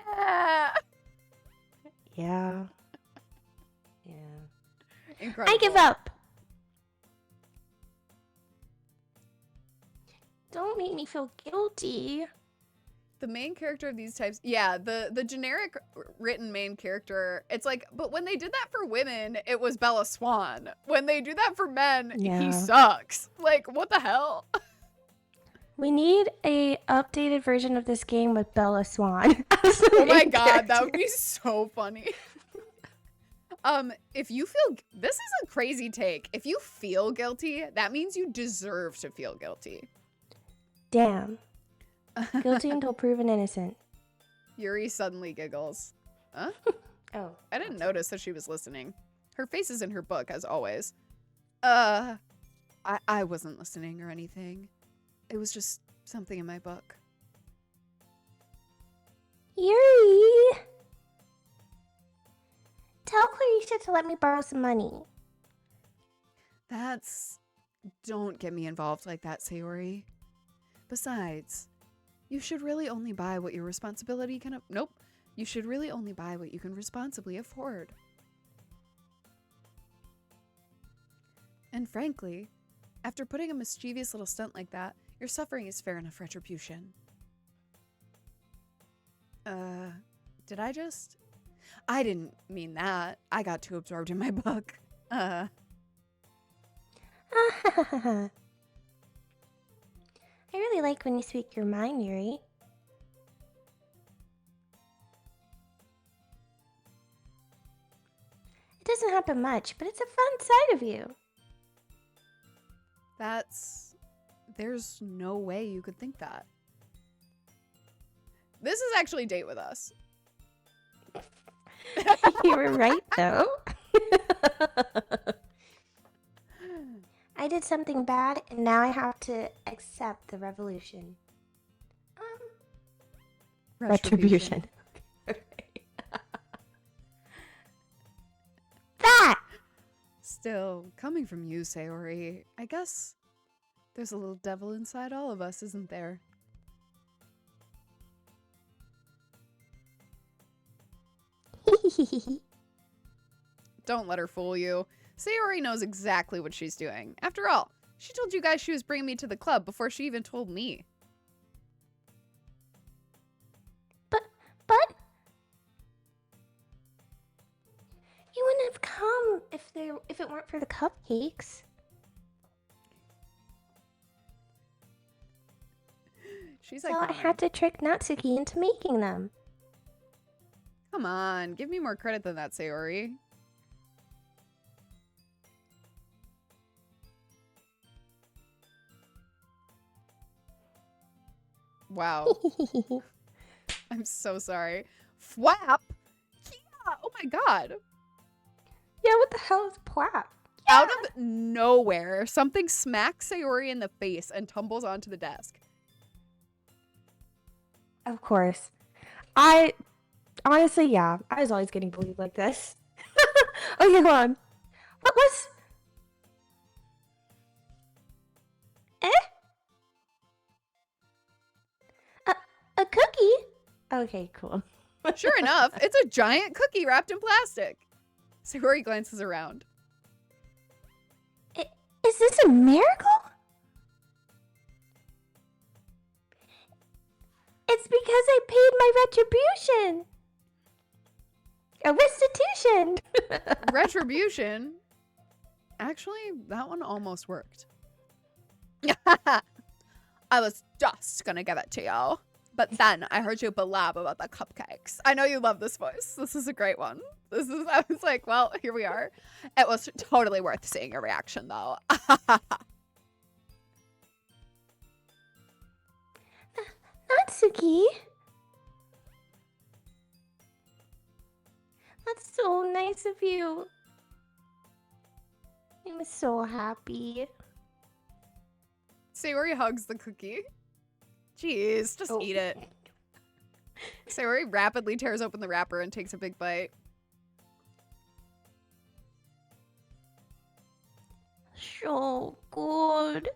Yeah. Yeah. Incredible. I give up. Don't make me feel guilty. The main character of these types, yeah, the generic written main character, it's like, but when they did that for women, it was Bella Swan. When they do that for men, he sucks. Like, what the hell? We need a updated version of this game with Bella Swan. Oh my god, that would be so funny. If you feel, this is a crazy take. If you feel guilty, that means you deserve to feel guilty. Damn. Guilty until proven innocent. Yuri suddenly giggles. Huh? Oh. I didn't notice that she was listening. Her face is in her book, as always. I wasn't listening or anything. It was just something in my book. Yuri! Tell Clarisha to let me borrow some money. Don't get me involved like that, Sayori. Besides, you should really only buy what your responsibility can... Nope. You should really only buy what you can responsibly afford. And frankly, after putting a mischievous little stunt like that, your suffering is fair enough retribution. Did I just... I didn't mean that. I got too absorbed in my book. I really like when you speak your mind, Yuri. It doesn't happen much, but it's a fun side of you. There's no way you could think that. This is actually Date With Us. You were right, though. I did something bad, and now I have to accept the revolution. Retribution. That! Still, coming from you, Sayori, I guess there's a little devil inside all of us, isn't there? Don't let her fool you. Sayori knows exactly what she's doing. After all, she told you guys she was bringing me to the club before she even told me. But you wouldn't have come if it weren't for the cupcakes. She's So like, I had to trick Natsuki into making them. come on, give me more credit than that, Sayori. Wow. I'm so sorry. Fwap? Yeah, oh my god. Yeah, what the hell is plap? Out of nowhere, something smacks Sayori in the face and tumbles onto the desk. Of course. Honestly, yeah. I was always getting bullied like this. Okay, hold on. What was... A cookie? Okay, cool. Sure enough, it's a giant cookie wrapped in plastic. Sayori glances around. Is this a miracle? It's because I paid my retribution. A restitution. Retribution? Actually, that one almost worked. I was just gonna give it to you. But then I heard you blab about the cupcakes. I know you love this voice. This is a great one. I was like, well, here we are. It was totally worth seeing your reaction, though. Natsuki. That's so nice of you. I'm so happy. Sayori hugs the cookie. Jeez, just eat it. Sayori rapidly tears open the wrapper and takes a big bite. So good.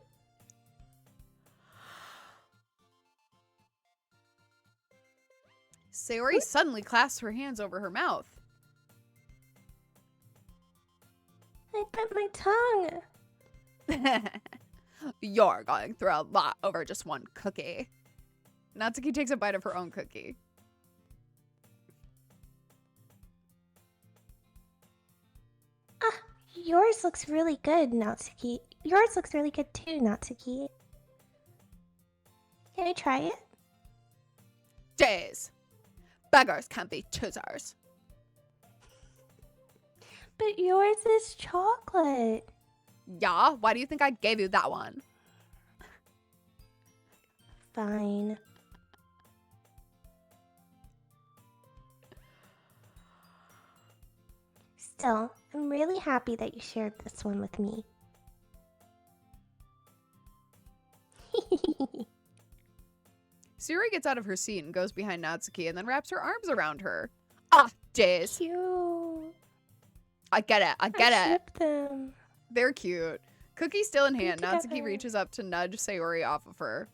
Sayori suddenly clasps her hands over her mouth. I bit my tongue. You're going through a lot over just one cookie. Natsuki takes a bite of her own cookie. Yours looks really good, Natsuki. Yours looks really good too, Natsuki. Can I try it? Days. Beggars can't be choosers. But yours is chocolate. Yeah? Why do you think I gave you that one? Fine. Still, I'm really happy that you shared this one with me. Sayori gets out of her seat and goes behind Natsuki and then wraps her arms around her. Ah, jeez. Cute. I get it. I get it. Ship them. They're cute. Cookie still in Be hand, Natsuki together. reaches up to nudge Sayori off of her.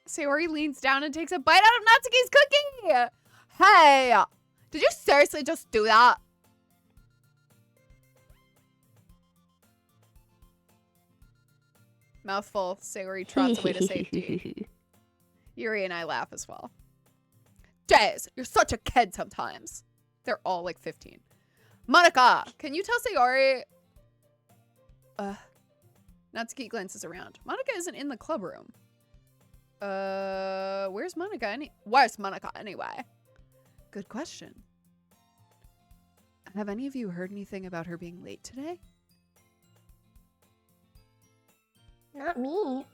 Sayori leans down and takes a bite out of Natsuki's cookie. Hey, did you seriously just do that? Mouthful, Sayori trots away to safety. Yuri and I laugh as well. Jazz, you're such a kid sometimes. They're all like 15. Monica, can you tell Sayori? Natsuki glances around. Monica isn't in the club room. Where's Monica anyway? Good question. Have any of you heard anything about her being late today? Not me.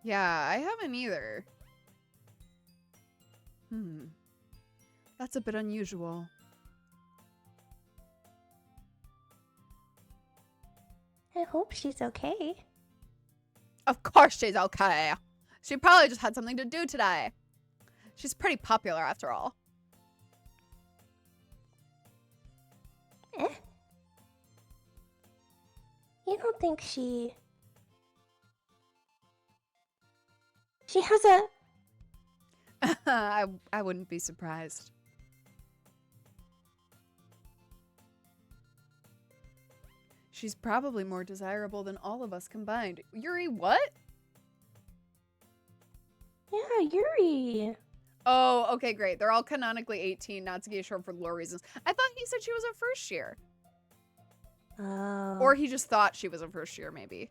Yeah, I haven't either. That's a bit unusual. I hope she's okay. Of course she's okay. She probably just had something to do today. She's pretty popular after all. You don't think she has a... I wouldn't be surprised. She's probably more desirable than all of us combined. Yuri, what? Yeah, Yuri. Oh, okay, great. They're all canonically 18. Natsuki is short for lore reasons. I thought he said she was a first year. Oh. Or he just thought she was a first year, maybe.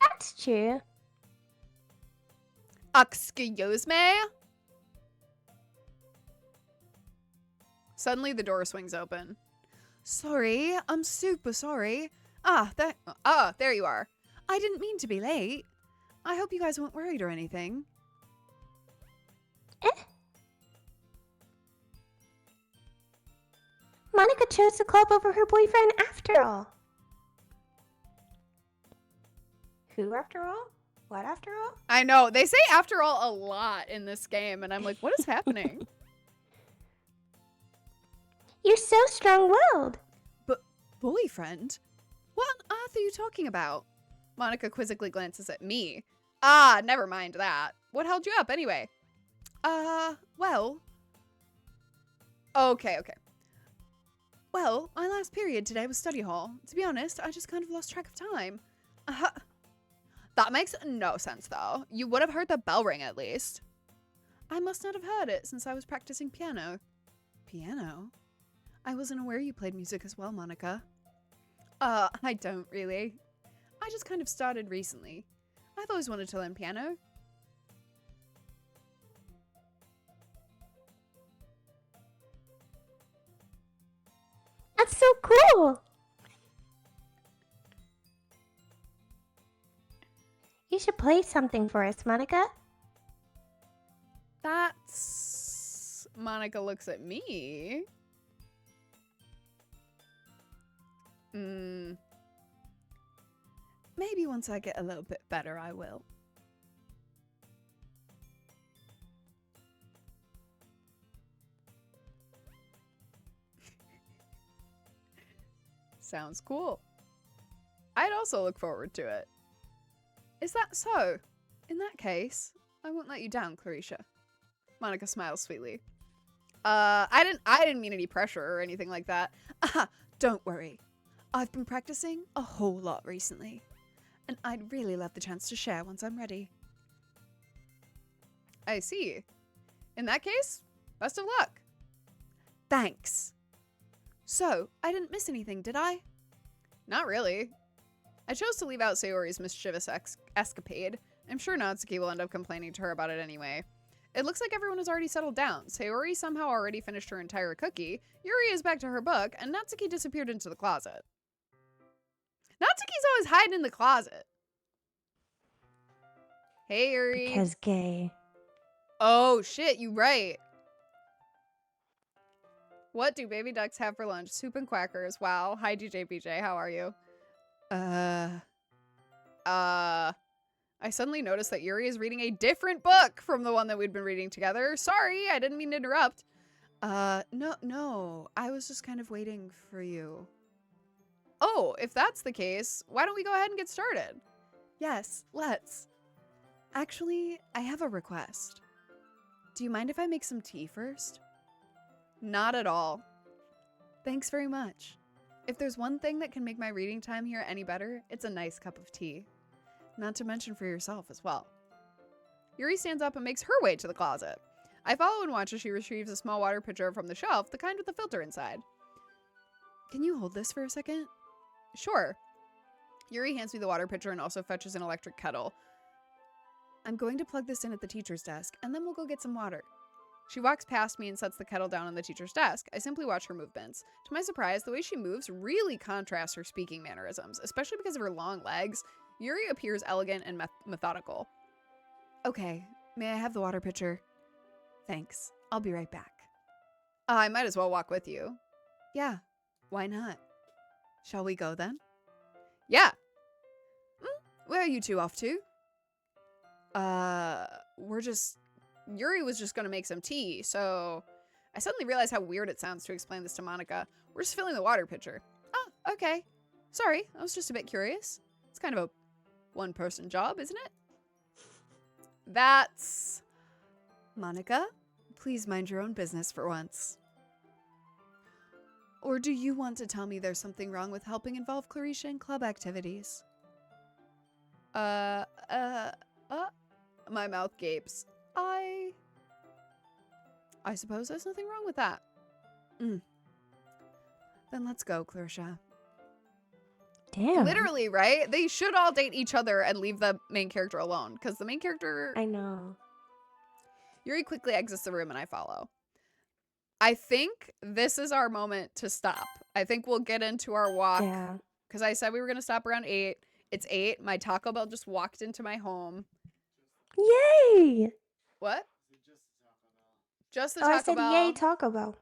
That's true. Excuse me? Suddenly, the door swings open. Sorry, I'm super sorry. There you are. I didn't mean to be late. I hope you guys weren't worried or anything. Monica chose the club over her boyfriend after all. Who after all? What after all? I know. They say after all a lot in this game, and I'm like, what is happening? You're so strong-willed. Boyfriend? What on earth are you talking about? Monica quizzically glances at me. Ah, never mind that. What held you up anyway? Well. Okay. Well, my last period today was study hall. To be honest, I just kind of lost track of time. That makes no sense, though. You would have heard the bell ring, at least. I must not have heard it since I was practicing piano. Piano? I wasn't aware you played music as well, Monica. I don't really. I just kind of started recently. I've always wanted to learn piano. That's so cool. You should play something for us, Monica. That's... Monica looks at me. Maybe once I get a little bit better, I will. Sounds cool. I'd also look forward to it. Is that so? In that case, I won't let you down, Clarisha. Monica smiles sweetly. I didn't mean any pressure or anything like that. Don't worry. I've been practicing a whole lot recently, and I'd really love the chance to share once I'm ready. I see. In that case, best of luck. Thanks. So, I didn't miss anything, did I? Not really. I chose to leave out Sayori's mischievous escapade. I'm sure Natsuki will end up complaining to her about it anyway. It looks like everyone has already settled down. Sayori somehow already finished her entire cookie, Yuri is back to her book, and Natsuki disappeared into the closet. Natsuki's always hiding in the closet. Hey, Yuri. Because gay. Oh, shit, you right. What do baby ducks have for lunch? Soup and quackers. Wow. Hi, DJ BJ. How are you? I suddenly noticed that Yuri is reading a different book from the one that we'd been reading together. Sorry, I didn't mean to interrupt. No. I was just kind of waiting for you. Oh, if that's the case, why don't we go ahead and get started? Yes, let's. Actually, I have a request. Do you mind if I make some tea first? Not at all. Thanks very much. If there's one thing that can make my reading time here any better, it's a nice cup of tea. Not to mention for yourself as well. Yuri stands up and makes her way to the closet. I follow and watch as she retrieves a small water pitcher from the shelf, the kind with the filter inside. Can you hold this for a second? Sure. Yuri hands me the water pitcher and also fetches an electric kettle. I'm going to plug this in at the teacher's desk, and then we'll go get some water. She walks past me and sets the kettle down on the teacher's desk. I simply watch her movements. To my surprise, the way she moves really contrasts her speaking mannerisms, especially because of her long legs. Yuri appears elegant and methodical. Okay, may I have the water pitcher? Thanks. I'll be right back. I might as well walk with you. Yeah, why not? Shall we go then? Yeah. Where are you two off to? Yuri was just gonna make some tea, so I suddenly realized how weird it sounds to explain this to Monica. We're just filling the water pitcher. Oh, okay. Sorry, I was just a bit curious. It's kind of a one-person job, isn't it? That's... Monica, please mind your own business for once. Or do you want to tell me there's something wrong with helping involve Clarisha in club activities? My mouth gapes. I suppose there's nothing wrong with that. Then let's go, Clarisha. Damn. Literally, right? They should all date each other and leave the main character alone, because the main character... I know. Yuri quickly exits the room and I follow. I think this is our moment to stop. I think we'll get into our walk. Yeah. Because I said we were going to stop around 8. It's 8. My Taco Bell just walked into my home. Yay! What? Just the Oh, I Taco said Bell. yay Taco Bell.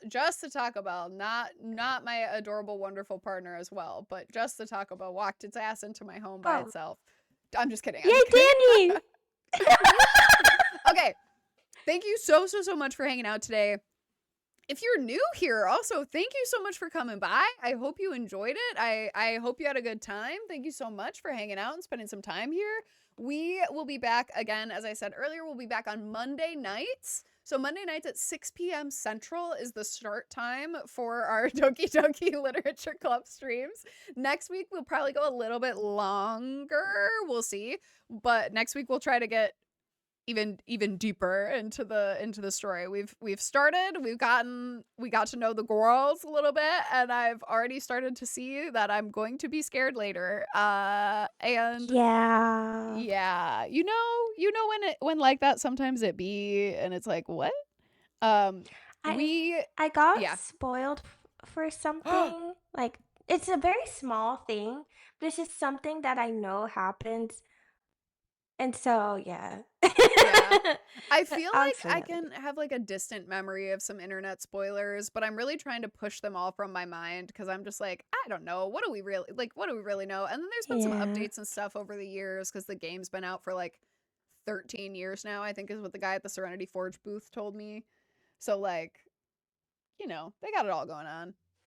Just the Taco Bell. Not my adorable, wonderful partner as well. But just the Taco Bell walked its ass into my home by itself. I'm just kidding. Yay, Danny! Okay. Thank you so much for hanging out today. If you're new here, also, thank you so much for coming by. I hope you enjoyed it. I hope you had a good time. Thank you so much for hanging out and spending some time here. We will be back again, as I said earlier, we'll be back on Monday nights. So Monday nights at 6 p.m. Central is the start time for our Doki Doki Literature Club streams. Next week, we'll probably go a little bit longer. We'll see. But next week, we'll try to get even deeper into the story. We've started, we got to know the girls a little bit, and I've already started to see that I'm going to be scared later. And Yeah. yeah, you know when like that sometimes it be, and it's like, what? I We I got yeah. spoiled for something. Like it's a very small thing, but it's just something that I know happens. And so, yeah. Yeah. I feel I'll like explain I that later. can have like a distant memory of some internet spoilers, but I'm really trying to push them all from my mind because I'm just like, I don't know. What do we really know? And then there's been some Yeah. updates and stuff over the years because the game's been out for like 13 years now, I think is what the guy at the Serenity Forge booth told me. So like, they got it all going on.